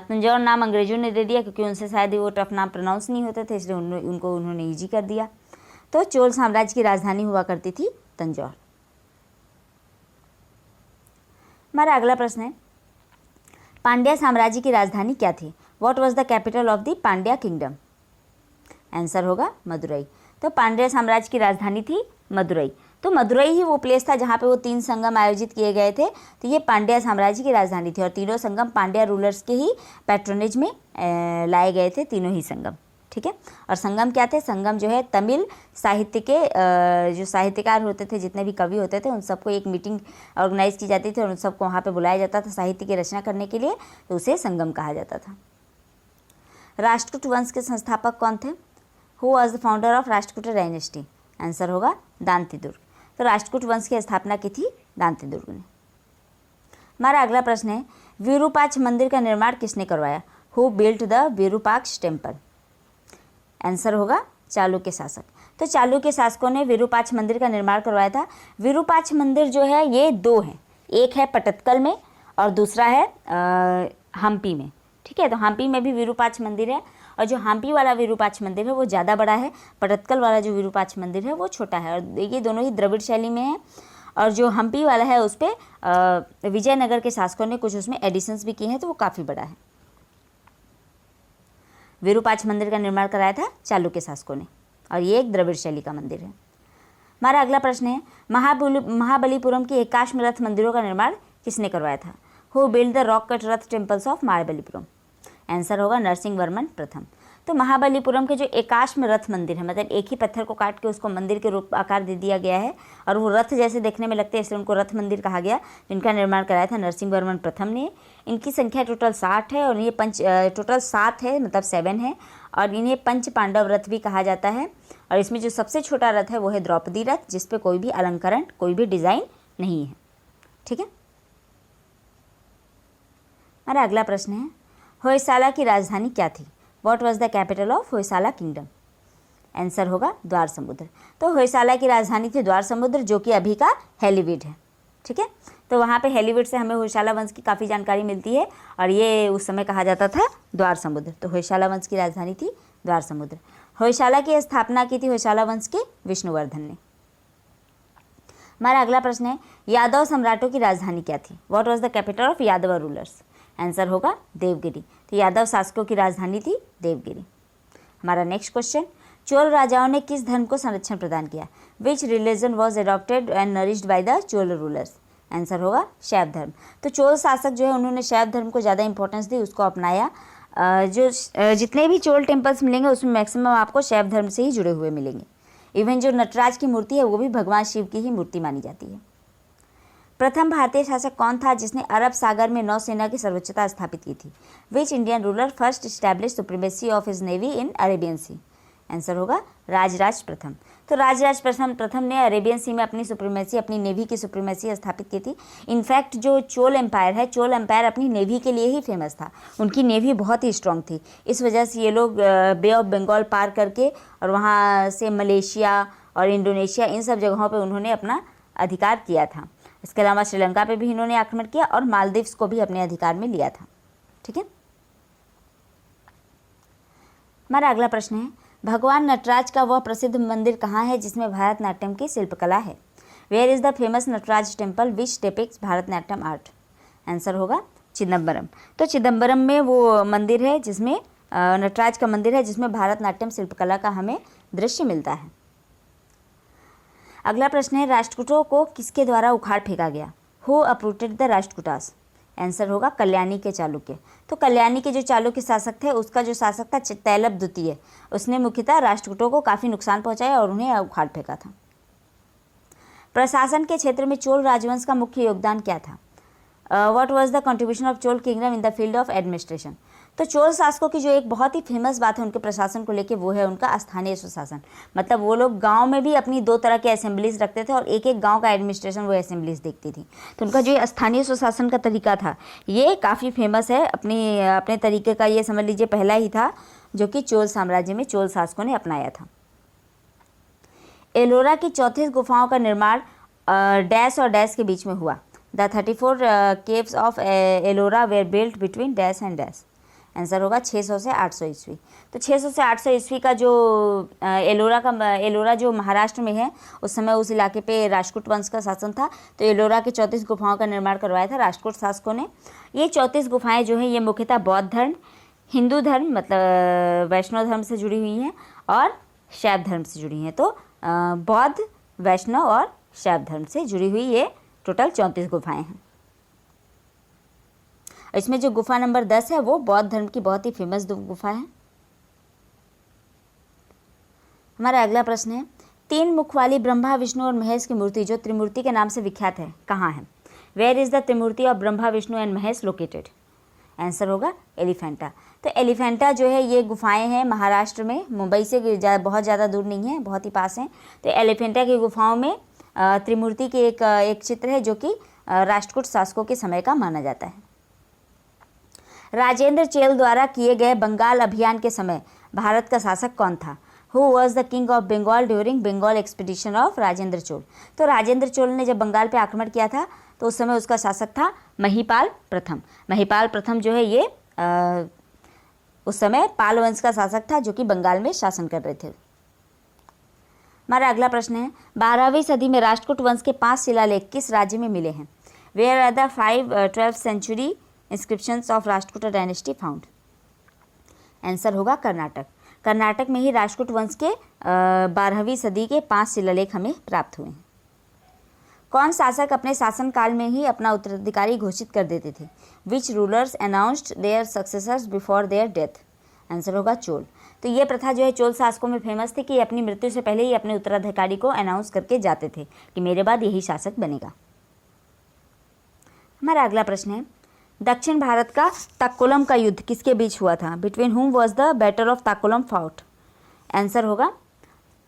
तंजौर नाम अंग्रेजों ने दे दिया क्योंकि उनसे शायद वो टफ नाम प्रोनाउंस नहीं होते थे, इसलिए उन्होंने ईजी कर दिया। तो चोल साम्राज्य की राजधानी हुआ करती थी तंजौर। हमारा अगला प्रश्न है, पांड्या साम्राज्य की राजधानी क्या थी? What was the capital of the Pandya kingdom? Answer होगा मदुरई। तो पांड्या साम्राज्य की राजधानी थी मदुरई। तो मदुरई ही वो प्लेस था जहाँ पे वो 3 संगम आयोजित किए गए थे। तो ये पांड्या साम्राज्य की राजधानी थी, और तीनों संगम पांड्या रूलर्स के ही पैट्रोनेज में लाए गए थे, तीनों ही संगम। ठीक है, और संगम क्या थे? संगम जो है तमिल साहित्य के जो साहित्यकार होते थे, जितने भी कवि होते थे, उन सबको एक मीटिंग ऑर्गेनाइज की जाती थी और उन सबको वहाँ पे बुलाया जाता था साहित्य की रचना करने के लिए, तो उसे संगम कहा जाता था। राष्ट्रकूट वंश के संस्थापक कौन थे? Who was the founder of Rashtrakuta dynasty? Answer होगा दांतीदुर्ग। तो राष्ट्रकूट वंश की स्थापना की थी दांतीदुर्ग ने। हमारा अगला प्रश्न है, विरूपाक्ष मंदिर का निर्माण किसने करवाया? Who built the Virupaksha temple? Answer होगा चालुक्य शासक। तो चालुक्य शासकों ने विरूपाक्ष मंदिर का निर्माण करवाया था। विरूपाक्ष मंदिर जो है ये 2 हैं, एक है पटत्कल में और दूसरा है हम्पी में। ठीक है, तो हम्पी में भी विरूपाक्ष मंदिर है, और जो हम्पी वाला विरूपाक्ष मंदिर है वो ज़्यादा बड़ा है, पटत्कल वाला जो विरूपाक्ष मंदिर है वो छोटा है, और ये दोनों ही द्रविड़ शैली में है। और जो हम्पी वाला है उस पर विजयनगर के शासकों ने कुछ उसमें एडिशंस भी किए हैं, तो वो काफ़ी बड़ा है। विरूपाक्ष मंदिर का निर्माण कराया था चालुक्य शासकों ने, और ये एक द्रविड़ शैली का मंदिर है। हमारा अगला प्रश्न है, महाबलीपुरम के एकाश्म रथ मंदिरों का निर्माण किसने करवाया था? Who build the rock cut Rath temples of Mahabalipuram? Answer होगा नरसिंह वर्मन प्रथम। तो महाबलीपुरम के जो एकाश्म रथ मंदिर है, मतलब एक ही पत्थर को काट के उसको मंदिर के रूप आकार दे दिया गया है, और वो रथ जैसे देखने में लगते हैं, इसलिए उनको रथ मंदिर कहा गया, जिनका निर्माण कराया था नरसिंह वर्मन प्रथम ने। इनकी संख्या टोटल 60 है, और ये टोटल 7 है, मतलब 7 है, और इन्हें पंच पांडव रथ भी कहा जाता है। और इसमें जो सबसे छोटा रथ है वो है द्रौपदी रथ, जिसपे कोई भी अलंकरण, कोई भी डिज़ाइन नहीं है। ठीक है, हमारा अगला प्रश्न है, होयसाला की राजधानी क्या थी? What was the capital of Hoysala kingdom? Answer होगा द्वार समुद्र। तो होयसाला की राजधानी थी द्वार समुद्र, जो कि अभी का हेलीवीड है। ठीक है, तो वहाँ पे हेलीवीड से हमें होयसाला वंश की काफ़ी जानकारी मिलती है, और ये उस समय कहा जाता था द्वार समुद्र। तो होयसाला वंश की राजधानी थी द्वार समुद्र। होयसाला की स्थापना की थी होयसाला वंश के विष्णुवर्धन ने। हमारा अगला प्रश्न है, यादव सम्राटों की राजधानी क्या थी? What was the capital of Yadav rulers? Answer होगा देवगिरी। तो यादव शासकों की राजधानी थी देवगिरी। हमारा नेक्स्ट क्वेश्चन, चोल राजाओं ने किस धर्म को संरक्षण प्रदान किया? विच religion was adopted and nourished by the Chola rulers? Answer होगा शैव धर्म। तो चोल शासक जो है उन्होंने शैव धर्म को ज़्यादा इंपॉर्टेंस दी, उसको अपनाया। जितने भी चोल टेम्पल्स मिलेंगे उसमें मैक्सिमम आपको शैव धर्म से ही जुड़े हुए मिलेंगे। इवन जो नटराज की मूर्ति है वो भी भगवान शिव की ही मूर्ति मानी जाती है। प्रथम भारतीय शासक कौन था जिसने अरब सागर में नौसेना की सर्वोच्चता स्थापित की थी? Which Indian ruler first establish supremacy of his navy in Arabian sea? Answer होगा राजराज प्रथम। तो राजराज प्रथम ने अरेबियन सी में अपनी सुप्रीमेसी, अपनी नेवी की सुप्रीमेसी स्थापित की थी। इनफैक्ट जो चोल एम्पायर है, चोल एम्पायर अपनी नेवी के लिए ही फेमस था। उनकी नेवी बहुत ही स्ट्रांग थी। इस वजह से ये लोग बे ऑफ बंगाल पार करके और वहाँ से मलेशिया और इंडोनेशिया, इन सब जगहों पर उन्होंने अपना अधिकार किया था। इसके अलावा श्रीलंका पे भी इन्होंने आक्रमण किया और मालदीव्स को भी अपने अधिकार में लिया था। ठीक है, हमारा अगला प्रश्न है, भगवान नटराज का वह प्रसिद्ध मंदिर कहाँ है जिसमें भारतनाट्यम की शिल्पकला है? Where is the famous Nataraja temple which depicts Bharatanatyam art? Answer होगा चिदम्बरम। तो चिदम्बरम में वो मंदिर है जिसमें नटराज का मंदिर है जिसमें भारतनाट्यम शिल्पकला का हमें दृश्य मिलता है। अगला प्रश्न है, राष्ट्रकूटों को किसके द्वारा उखाड़ फेंका गया? Who uprooted the Rashtrakutas? Answer होगा कल्याणी के चालुक्य। तो कल्याणी के जो चालुक्य शासक थे, उसका जो शासक था तैलब द्वितीय, उसने मुख्यतः राष्ट्रकूटों को काफ़ी नुकसान पहुंचाया और उन्हें उखाड़ फेंका था। प्रशासन के क्षेत्र में चोल राजवंश का मुख्य योगदान क्या था? What was the contribution of Chola kingdom in the field of administration? तो चोल शासकों की जो एक बहुत ही फेमस बात है उनके प्रशासन को लेके, वो है उनका स्थानीय स्वशासन। मतलब वो लोग गांव में भी अपनी 2 तरह के असेंबलीज रखते थे और एक एक गांव का एडमिनिस्ट्रेशन वो असेंबलीज देखती थी। तो उनका जो स्थानीय स्वशासन का तरीका था ये काफ़ी फेमस है। अपने तरीके का ये समझ लीजिए पहला ही था जो कि चोल साम्राज्य में चोल शासकों ने अपनाया था। एलोरा की 34 गुफाओं का निर्माण डैश और डैश के बीच में हुआ। The 34 caves of Ellora were built between dash and dash? Answer होगा 600 से 800 ईस्वी। तो 600 से 800 ईस्वी का जो एलोरा जो महाराष्ट्र में है, उस समय उस इलाके पे राष्ट्रकूट वंश का शासन था। तो एलोरा के 34 गुफाओं का निर्माण करवाया था राष्ट्रकूट शासकों ने। ये 34 गुफाएं जो हैं ये मुख्यतः बौद्ध धर्म, हिंदू धर्म मतलब वैष्णव धर्म से जुड़ी हुई हैं और शैव धर्म से जुड़ी हैं। तो बौद्ध, वैष्णव और शैव धर्म से जुड़ी हुई ये टोटल 34 गुफाएं हैं। इसमें जो गुफा नंबर 10 है वो बौद्ध धर्म की बहुत ही फेमस गुफा है। हमारा अगला प्रश्न है, 3 मुख वाली ब्रह्मा, विष्णु और महेश की मूर्ति जो त्रिमूर्ति के नाम से विख्यात है कहाँ है? Where is the Trimurti of Brahma, Vishnu and Mahesh located? Answer होगा एलिफेंटा। तो एलिफेंटा जो है ये गुफाएं हैं महाराष्ट्र में, मुंबई से बहुत ज़्यादा दूर नहीं है, बहुत ही पास हैं। तो एलिफेंटा की गुफाओं में त्रिमूर्ति की एक चित्र है जो कि राष्ट्रकूट शासकों के समय का माना जाता है। राजेंद्र चोल द्वारा किए गए बंगाल अभियान के समय भारत का शासक कौन था? Who was the king of Bengal during Bengal expedition of Rajendra Chola? तो राजेंद्र चोल ने जब बंगाल पे आक्रमण किया था तो उस समय उसका शासक था महिपाल प्रथम। महिपाल प्रथम जो है ये उस समय पाल वंश का शासक था जो कि बंगाल में शासन कर रहे थे। हमारा अगला प्रश्न है, 12वीं सदी में राष्ट्रकूट वंश के 5 शिलालेख किस राज्य में मिले हैं? Where are the 12th century inscriptions of Rashtrakuta dynasty found? Answer होगा कर्नाटक। कर्नाटक में ही राष्ट्रकूट वंश के 12वीं सदी के 5 शिलालेख हमें प्राप्त हुए हैं। कौन शासक अपने शासनकाल में ही अपना उत्तराधिकारी घोषित कर देते थे? Which rulers announced their successors before their death? Answer होगा चोल। तो ये प्रथा जो है चोल शासकों में फेमस थी कि अपनी मृत्यु से पहले ही अपने उत्तराधिकारी को अनाउंस करके जाते थे कि मेरे बाद यही शासक बनेगा। हमारा अगला प्रश्न है, दक्षिण भारत का ताकोलम का युद्ध किसके बीच हुआ था? Between whom was the battle of Takkolam fought? Answer होगा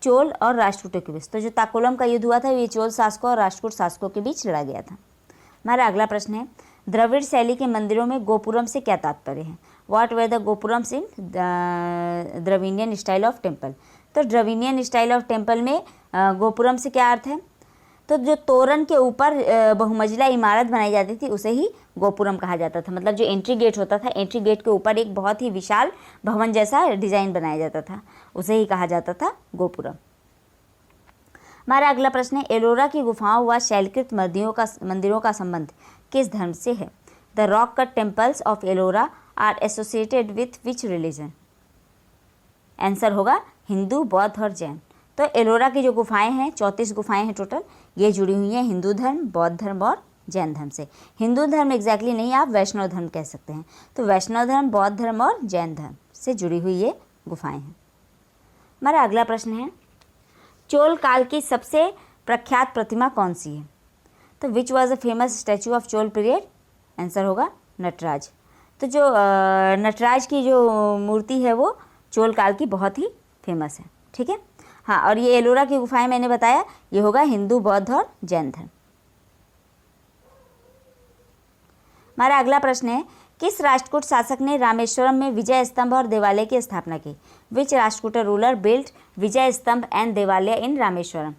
चोल और राष्ट्रकूटों के बीच। तो जो ताकोलम का युद्ध हुआ था ये चोल शासकों और राष्ट्रकूट शासकों के बीच लड़ा गया था। हमारा अगला प्रश्न है, द्रविड़ शैली के मंदिरों में गोपुरम से क्या तात्पर्य है? What were the gopurams in Dravidian style of temple? तो द्रविडियन स्टाइल ऑफ टेम्पल में गोपुरम से क्या अर्थ है? तो जो तोरण के ऊपर बहुमंजिला इमारत बनाई जाती थी उसे ही गोपुरम कहा जाता था। मतलब जो एंट्री गेट होता था, एंट्री गेट के ऊपर एक बहुत ही विशाल भवन जैसा डिजाइन बनाया जाता था, उसे ही कहा जाता था गोपुरम। हमारा अगला प्रश्न है, एलोरा की गुफाओं व शैलकृत मंदिरों का संबंध किस धर्म से है? The rock cut temples of Ellora are associated with which religion? Answer होगा हिंदू, बौद्ध और जैन। तो एलोरा की जो गुफाएं हैं, 34 गुफाएं हैं टोटल, ये जुड़ी हुई हैं हिंदू धर्म, बौद्ध धर्म और जैन धर्म से। हिंदू धर्म एग्जैक्टली नहीं, आप वैष्णव धर्म कह सकते हैं। तो वैष्णव धर्म, बौद्ध धर्म और जैन धर्म से जुड़ी हुई ये गुफाएं हैं। हमारा अगला प्रश्न है, चोल काल की सबसे प्रख्यात प्रतिमा कौन सी है? तो which was a famous statue of Chola period? Answer होगा नटराज। तो जो नटराज की जो मूर्ति है वो चोल काल की बहुत ही फेमस है। ठीक है, हाँ, और ये एलोरा की गुफाएं मैंने बताया, ये होगा हिंदू, बौद्ध और जैन धर्म। हमारा अगला प्रश्न है, किस राष्ट्रकूट शासक ने रामेश्वरम में विजय स्तंभ और देवालय की स्थापना की? विच राष्ट्रकूट रूलर बिल्ट विजय स्तंभ एंड देवालय इन रामेश्वरम?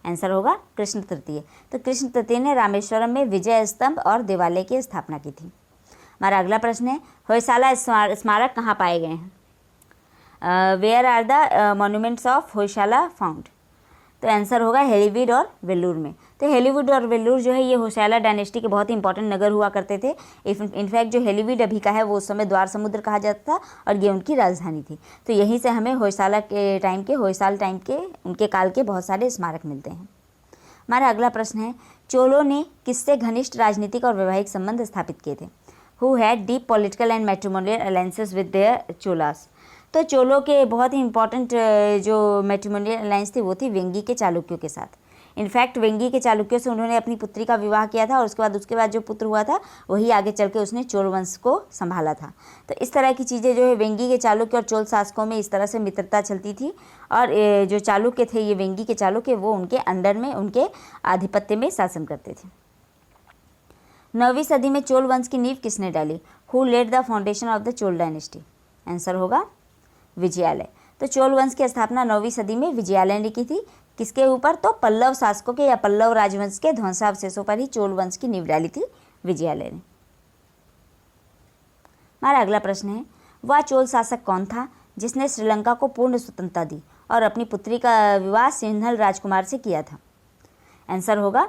आंसर होगा कृष्ण तृतीय। तो कृष्ण तृतीय ने रामेश्वरम में विजय स्तंभ और देवालय की स्थापना की थी। हमारा अगला प्रश्न है, होयसाला स्मारक कहाँ पाए गए हैं? Where are the monuments of Hoysala found? तो आंसर होगा हेलीवीड और वेल्लूर में। तो हेलीवीड और वेल्लूर जो है ये होयसाला डायनेस्टी के बहुत ही इंपॉर्टेंट नगर हुआ करते थे। इनफैक्ट जो हेलीवीड अभी का है वो उस समय द्वार समुद्र कहा जाता था और ये उनकी राजधानी थी। तो यहीं से हमें होयसाल टाइम के उनके काल के बहुत सारे स्मारक मिलते हैं। हमारा अगला प्रश्न है, चोलों ने किससे घनिष्ठ राजनीतिक और वैवाहिक संबंध स्थापित किए थे? Who had deep political and matrimonial alliances with their Cholas? तो चोलों के बहुत ही इंपॉर्टेंट जो मैट्रिमोनियल अलायंस थी वो थी वेंगी के चालुक्यों के साथ। इनफैक्ट वेंगी के चालुक्यों से उन्होंने अपनी पुत्री का विवाह किया था और उसके बाद जो पुत्र हुआ था वही आगे चल के उसने चोल वंश को संभाला था। तो इस तरह की चीज़ें जो है वेंगी के चालुक्य और चोल शासकों में इस तरह से मित्रता चलती थी और जो चालुक्य थे ये वेंगी के चालुक्य वो उनके अंडर में उनके आधिपत्य में शासन करते थे। 9वीं सदी में चोल वंश की नींव किसने डाली? Who laid the foundation of the Chola dynasty? Answer होगा विजयालय। तो चोल वंश की स्थापना 9वीं सदी में विजयालय ने की थी। किसके ऊपर? तो पल्लव शासकों के या पल्लव राजवंश के ध्वंसावशेषों पर ही चोल वंश की नींव डाली थी विजयालय ने। हमारा अगला प्रश्न है, वह चोल शासक कौन था जिसने श्रीलंका को पूर्ण स्वतंत्रता दी और अपनी पुत्री का विवाह सिंहल राजकुमार से किया था? आंसर होगा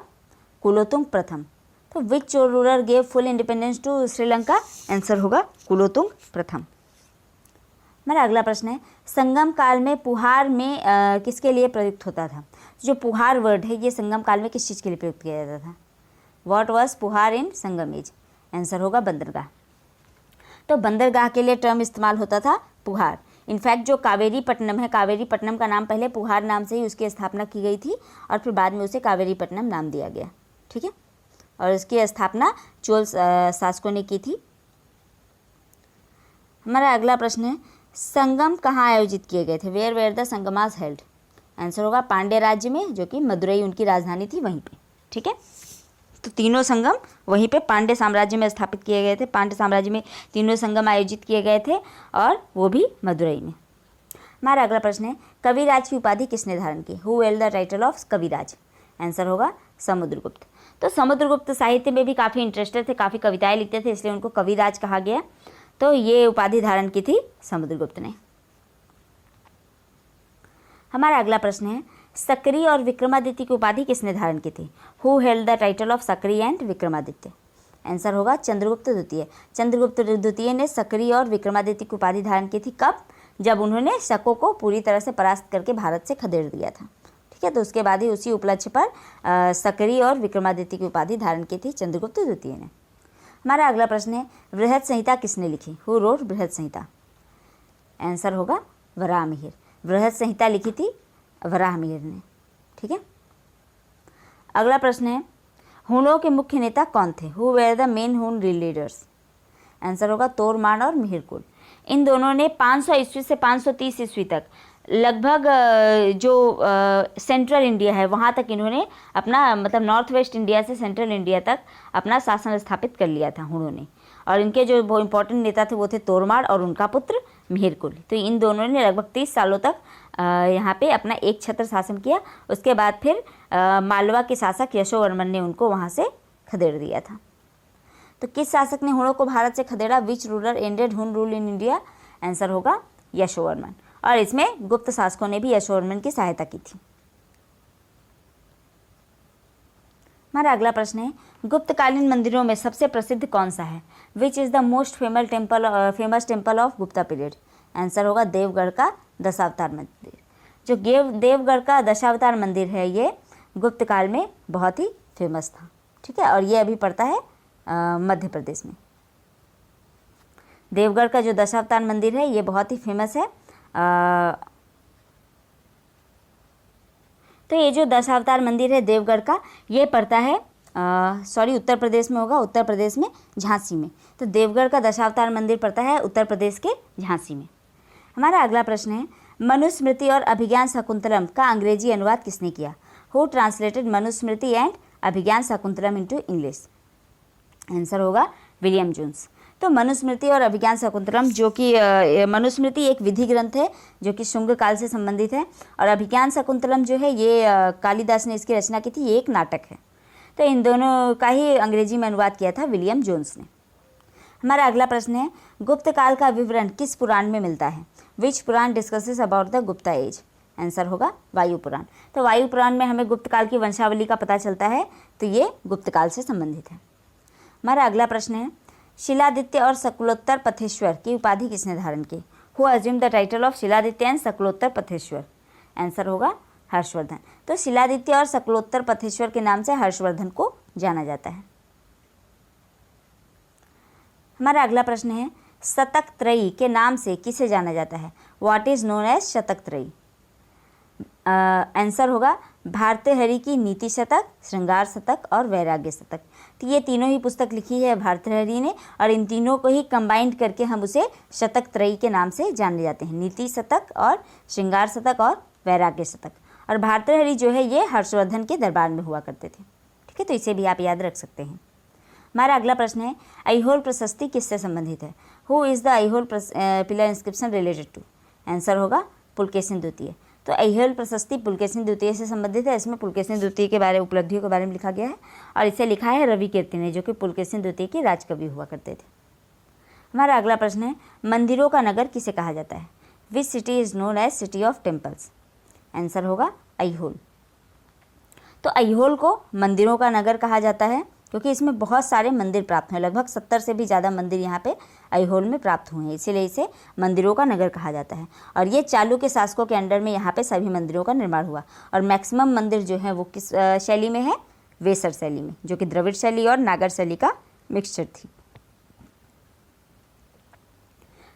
कुलोतुंग प्रथम। तो which Chola ruler gave full independence to Sri Lanka? Answer होगा कुलोतुंग प्रथम। हमारा अगला प्रश्न है, संगम काल में पुहार में किसके लिए प्रयुक्त होता था? जो पुहार वर्ड है ये संगम काल में किस चीज़ के लिए प्रयुक्त किया जाता था? What was Puhar in Sangam age? Answer होगा बंदरगाह। तो बंदरगाह के लिए टर्म इस्तेमाल होता था पुहार। इनफैक्ट जो कावेरी पट्टनम है, कावेरी पट्टनम का नाम पहले पुहार नाम से ही उसकी स्थापना की गई थी और फिर बाद में उसे कावेरी पट्टनम नाम दिया गया। ठीक है, और इसकी स्थापना चोल शासकों ने की थी। हमारा अगला प्रश्न है, संगम कहाँ आयोजित किए गए थे? Where were the Sangams held? Answer होगा पांड्य राज्य में, जो कि मदुरई उनकी राजधानी थी वहीं पे। ठीक है, तो तीनों संगम वहीं पे पांड्य साम्राज्य में स्थापित किए गए थे। पांड्य साम्राज्य में तीनों संगम आयोजित किए गए थे और वो भी मदुरई में। हमारा अगला प्रश्न है, कविराज की उपाधि किसने धारण की? Who held the title of Kaviraj? Answer होगा समुद्रगुप्त। तो समुद्रगुप्त साहित्य में भी काफ़ी इंटरेस्टेड थे, काफ़ी कविताएं लिखते थे, इसलिए उनको कविराज कहा गया। तो ये उपाधि धारण की थी समुद्रगुप्त ने। हमारा अगला प्रश्न है, सक्रिय और विक्रमादित्य की उपाधि किसने धारण की थी? Who held the title of सक्रिय एंड विक्रमादित्य? आंसर होगा चंद्रगुप्त द्वितीय। चंद्रगुप्त द्वितीय ने सक्रिय और विक्रमादित्य की उपाधि धारण की थी। कब? जब उन्होंने शकों को पूरी तरह से परास्त करके भारत से खदेड़ दिया था। ठीक है, तो उसके बाद ही उसी उपलक्ष्य पर सक्रिय और विक्रमादित्य की उपाधि धारण की थी चंद्रगुप्त द्वितीय ने। हमारा अगला प्रश्न है, बृहद संहिता किसने लिखी? हु रोट बृहद संहिता? आंसर होगा वराहमिहिर। बृहद संहिता लिखी थी वराहमिहिर ने। ठीक है, अगला प्रश्न है, हुनों के मुख्य नेता कौन थे? हु वेर द मेन हुन लीडर्स? आंसर होगा तोरमान और मिहिरकुल। इन दोनों ने 500 ईस्वी से 530 ईस्वी तक लगभग जो सेंट्रल इंडिया है वहाँ तक इन्होंने अपना मतलब नॉर्थ वेस्ट इंडिया से सेंट्रल इंडिया तक अपना शासन स्थापित कर लिया था हुनों ने। और इनके जो बहुत इंपॉर्टेंट नेता थे वो थे तोरमार और उनका पुत्र मिहिरकुल। तो इन दोनों ने लगभग 30 सालों तक यहाँ पे अपना एक छत्र शासन किया। उसके बाद फिर मालवा के शासक यशोवर्मन ने उनको वहाँ से खदेड़ दिया था। तो किस शासक ने हुनों को भारत से खदेड़ा? विच रूलर एंडेड हुन रूल इन इंडिया? आंसर होगा यशोवर्मन। और इसमें गुप्त शासकों ने भी यशोवर्मन की सहायता की थी। हमारा अगला प्रश्न है, गुप्तकालीन मंदिरों में सबसे प्रसिद्ध कौन सा है? Which is the most famous temple of Gupta period? Answer होगा देवगढ़ का दशावतार मंदिर। जो देवगढ़ का दशावतार मंदिर है ये गुप्त काल में बहुत ही फेमस था। ठीक है, और ये अभी पड़ता है मध्य प्रदेश में। देवगढ़ का जो दशावतार मंदिर है ये बहुत ही फेमस है। तो ये जो दशावतार मंदिर है देवगढ़ का ये पड़ता है उत्तर प्रदेश में होगा, उत्तर प्रदेश में झांसी में। तो देवगढ़ का दशावतार मंदिर पड़ता है उत्तर प्रदेश के झांसी में। हमारा अगला प्रश्न है, मनुस्मृति और अभिज्ञान शाकुंतलम का अंग्रेजी अनुवाद किसने किया? Who translated Manusmriti and Abhijnana Shakuntalam into English? Answer होगा विलियम जोन्स। तो मनुस्मृति और अभिज्ञान शाकुंतलम, जो कि मनुस्मृति एक विधि ग्रंथ है जो कि शुंग काल से संबंधित है, और अभिज्ञान शाकुंतलम जो है ये कालिदास ने इसकी रचना की थी, ये एक नाटक है। तो इन दोनों का ही अंग्रेजी में अनुवाद किया था विलियम जोन्स ने। हमारा अगला प्रश्न है, गुप्त काल का विवरण किस पुराण में मिलता है? Which Purana discusses about the Gupta age? Answer होगा वायु पुराण। तो वायु पुराण में हमें गुप्त काल की वंशावली का पता चलता है, तो ये गुप्त काल से संबंधित है। हमारा अगला प्रश्न है, शिलादित्य और शक्लोत्तर पथेश्वर की उपाधि किसने धारण की? Who assumed the title of Shiladitya and Sakalottara Patheshwara? Answer होगा हर्षवर्धन। तो शिलादित्य और शक्लोत्तर पथेश्वर के नाम से हर्षवर्धन को जाना जाता है। हमारा अगला प्रश्न है, शतक त्रयी के नाम से किसे जाना जाता है? व्हाट इज नोन एज शतक त्रयी? आंसर होगा भारतहरि की नीति शतक, श्रृंगार शतक और वैराग्य शतक। तो ये तीनों ही पुस्तक लिखी है भारतहरि ने, और इन तीनों को ही कंबाइंड करके हम उसे शतक त्रयी के नाम से जाने जाते हैं, नीति शतक और श्रृंगार शतक और वैराग्य शतक। और भारतहरि जो है ये हर्षवर्धन के दरबार में हुआ करते थे। ठीक है, तो इसे भी आप याद रख सकते हैं। हमारा अगला प्रश्न है, ऐहोल प्रशस्ति किससे संबंधित है? Who is the Aihole pillar inscription related to? Answer होगा पुलकेशिन द्वितीय। तो ऐहोल प्रशस्ति पुलकेशिन द्वितीय से संबंधित है। इसमें पुलकेशिन द्वितीय के बारे उपलब्धियों के बारे में लिखा गया है, और इसे लिखा है रवि कीर्ति ने, जो कि पुलकेशिन द्वितीय के राजकवि हुआ करते थे। हमारा अगला प्रश्न है, मंदिरों का नगर किसे कहा जाता है? Which city is known as city of temples? Answer होगा ऐहोल। तो ऐहोल को मंदिरों का नगर कहा जाता है क्योंकि इसमें बहुत सारे मंदिर प्राप्त हुए, लगभग 70 से भी ज़्यादा मंदिर यहाँ पे ऐहोल में प्राप्त हुए हैं, इसीलिए इसे मंदिरों का नगर कहा जाता है। और ये चालुक्य शासकों के अंडर में यहाँ पे सभी मंदिरों का निर्माण हुआ, और मैक्सिमम मंदिर जो है वो किस शैली में है? वेसर शैली में, जो कि द्रविड़ शैली और नागर शैली का मिक्सचर थी।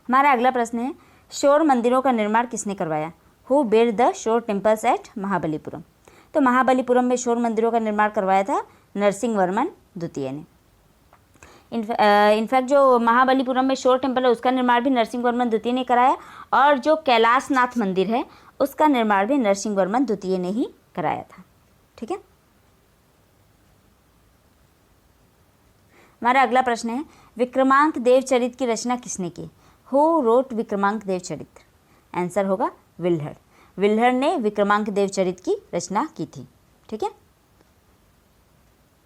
हमारा अगला प्रश्न है, शोर मंदिरों का निर्माण किसने करवाया? Who build the shore temples at Mahabalipuram? तो महाबलीपुरम में शोर मंदिरों का निर्माण करवाया था नरसिंह वर्मन द्वितीय ने। इनफैक्ट जो महाबलीपुरम में शोर टेम्पल है उसका निर्माण भी नरसिंह वर्मन द्वितीय ने कराया, और जो कैलाशनाथ मंदिर है उसका निर्माण भी नरसिंह वर्मन द्वितीय ने ही कराया था। ठीक है, हमारा अगला प्रश्न है, विक्रमांक देवचरित की रचना किसने की? Who wrote Vikramanka देवचरित? आंसर होगा विल्हड़। विल्हड़ ने विक्रमांक देवचरित की रचना की थी। ठीक है,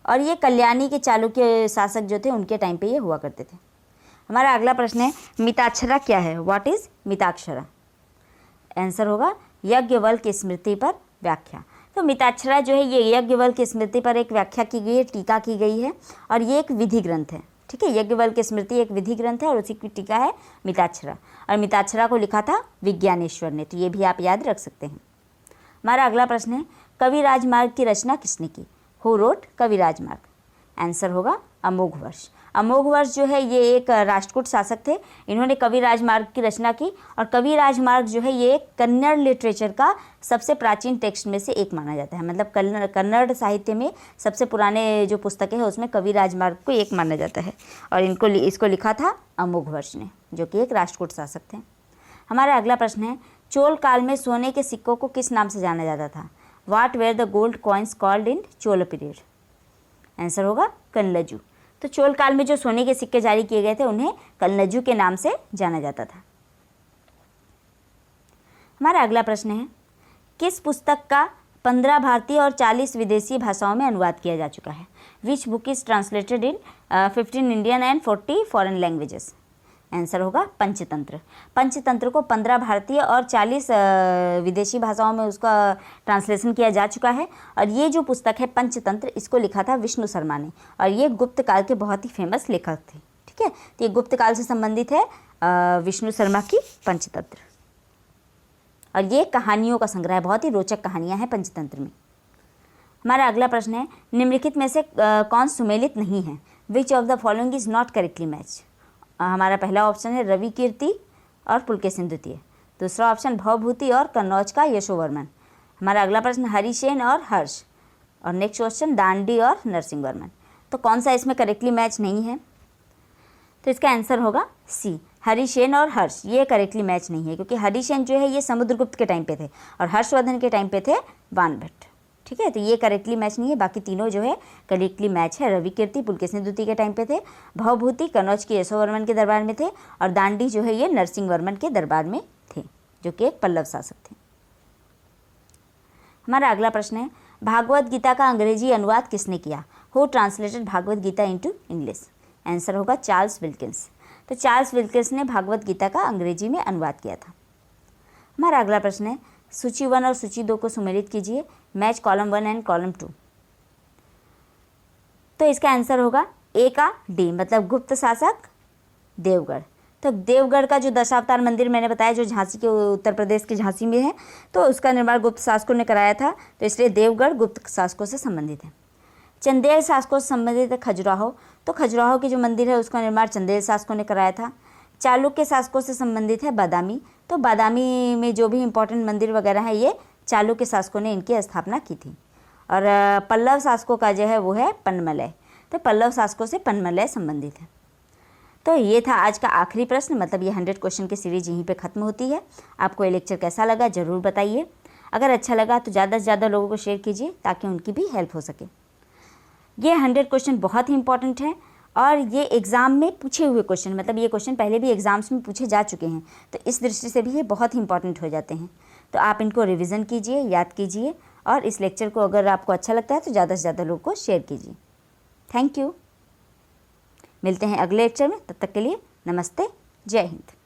और ये कल्याणी के चालुक्य शासक जो थे उनके टाइम पे ये हुआ करते थे। हमारा अगला प्रश्न है, मिताक्षरा क्या है? What is Mitakshara? आंसर होगा यज्ञवल्क्य की स्मृति पर व्याख्या। तो मिताक्षरा जो है ये यज्ञवल्क्य की स्मृति पर एक व्याख्या की गई है, टीका की गई है, और ये एक विधि ग्रंथ है। ठीक है, यज्ञवल्क्य की स्मृति एक विधि ग्रंथ है और उसी की टीका है मिताक्षरा, और मिताक्षरा को लिखा था विज्ञानेश्वर ने, तो ये भी आप याद रख सकते हैं। हमारा अगला प्रश्न है, कवि राजमार्ग की रचना किसने की? हु रोट कवि राजमार्ग? आंसर होगा अमोघवर्ष। अमोघवर्ष जो है ये एक राष्ट्रकूट शासक थे, इन्होंने कवि राजमार्ग की रचना की, और कवि राजमार्ग जो है ये कन्नड़ लिटरेचर का सबसे प्राचीन टेक्स्ट में से एक माना जाता है। मतलब कन्नड़ साहित्य में सबसे पुराने जो पुस्तकें हैं उसमें कवि राजमार्ग को एक माना जाता है, और इसको लिखा था अमोघवर्ष ने, जो कि एक राष्ट्रकूट शासक थे। हमारा अगला प्रश्न है, चोल काल में सोने के सिक्कों को किस नाम से जाना जाता था? What were the gold coins called in Chola period? Answer होगा कल्लजू। तो चोल काल में जो सोने के सिक्के जारी किए गए थे उन्हें कल्लजू के नाम से जाना जाता था। हमारा अगला प्रश्न है, किस पुस्तक का 15 भारतीय और 40 विदेशी भाषाओं में अनुवाद किया जा चुका है? Which book is translated in 15 Indian and 40 foreign languages? Answer होगा पंचतंत्र। पंचतंत्र को 15 भारतीय और 40 विदेशी भाषाओं में उसका ट्रांसलेशन किया जा चुका है, और ये जो पुस्तक है पंचतंत्र इसको लिखा था विष्णु शर्मा ने, और ये गुप्त काल के बहुत ही फेमस लेखक थे। ठीक है, तो ये गुप्त काल से संबंधित है विष्णु शर्मा की पंचतंत्र, और ये कहानियों का संग्रह है, बहुत ही रोचक कहानियाँ हैं पंचतंत्र में। हमारा अगला प्रश्न है, निम्नलिखित में से कौन सुमेलित नहीं है? Which of the following is not correctly match? हमारा पहला ऑप्शन है रवि कीर्ति और पुलकेशिन द्वितीय, दूसरा ऑप्शन भवभूति और कन्नौज का यशोवर्मन। हमारा अगला प्रश्न हरिसेन और हर्ष, और नेक्स्ट क्वेश्चन दांडी और नरसिंह वर्मन। तो कौन सा इसमें करेक्टली मैच नहीं है? तो इसका आंसर होगा सी, हरिसेन और हर्ष, ये करेक्टली मैच नहीं है, क्योंकि हरिसेन जो है ये समुद्रगुप्त के टाइम पे थे और हर्षवर्धन के टाइम पे थे बाणभट्ट। ठीक है, तो ये करेक्टली मैच नहीं है। बाकी तीनों जो है करेक्टली मैच है। रविकीर्ति पुलकेशिनी द्वितीय के टाइम पे थे, भवभूति कन्नौज के यशोवर्मन के दरबार में थे और दांडी जो है ये नरसिंह वर्मन के दरबार में थे, जो कि एक पल्लव शासक थे। हमारा अगला प्रश्न है, भागवत गीता का अंग्रेजी अनुवाद किसने किया? Who translated Bhagavad Gita into English? Answer होगा चार्ल्स विल्किंस। तो चार्ल्स विल्किंस ने भागवत गीता का अंग्रेजी में अनुवाद किया था। हमारा अगला प्रश्न है, सूची 1 और सूची 2 को सुमेलित कीजिए, मैच कॉलम 1 एंड कॉलम 2। तो इसका आंसर होगा ए का डी, मतलब गुप्त शासक देवगढ़। तो देवगढ़ का जो दशावतार मंदिर मैंने बताया, जो झांसी के उत्तर प्रदेश के झांसी में है, तो उसका निर्माण गुप्त शासकों ने कराया था, तो इसलिए देवगढ़ गुप्त शासकों से संबंधित है। चंदेल शासकों से संबंधित है खजुराहो, तो खजुराहो की जो मंदिर है उसका निर्माण चंदेल शासकों ने कराया था। चालुक्य शासकों से संबंधित है बादामी, तो बादामी में जो भी इंपॉर्टेंट मंदिर वगैरह है ये चालुक्य शासकों ने इनकी स्थापना की थी। और पल्लव शासकों का जो है वो है पन्मलय, तो पल्लव शासकों से पन्मलय संबंधित है। तो ये था आज का आखिरी प्रश्न, मतलब ये 100 क्वेश्चन की सीरीज यहीं पे ख़त्म होती है। आपको ये लेक्चर कैसा लगा ज़रूर बताइए। अगर अच्छा लगा तो ज़्यादा से ज़्यादा लोगों को शेयर कीजिए ताकि उनकी भी हेल्प हो सके। ये 100 क्वेश्चन बहुत ही इंपॉर्टेंट है और ये एग्ज़ाम में पूछे हुए क्वेश्चन, मतलब ये क्वेश्चन पहले भी एग्ज़ाम्स में पूछे जा चुके हैं, तो इस दृष्टि से भी ये बहुत ही इंपॉर्टेंट हो जाते हैं। तो आप इनको रिवीजन कीजिए, याद कीजिए और इस लेक्चर को अगर आपको अच्छा लगता है तो ज़्यादा से ज़्यादा लोगों को शेयर कीजिए। Thank you. मिलते हैं अगले लेक्चर में, तब तक के लिए नमस्ते, जय हिंद।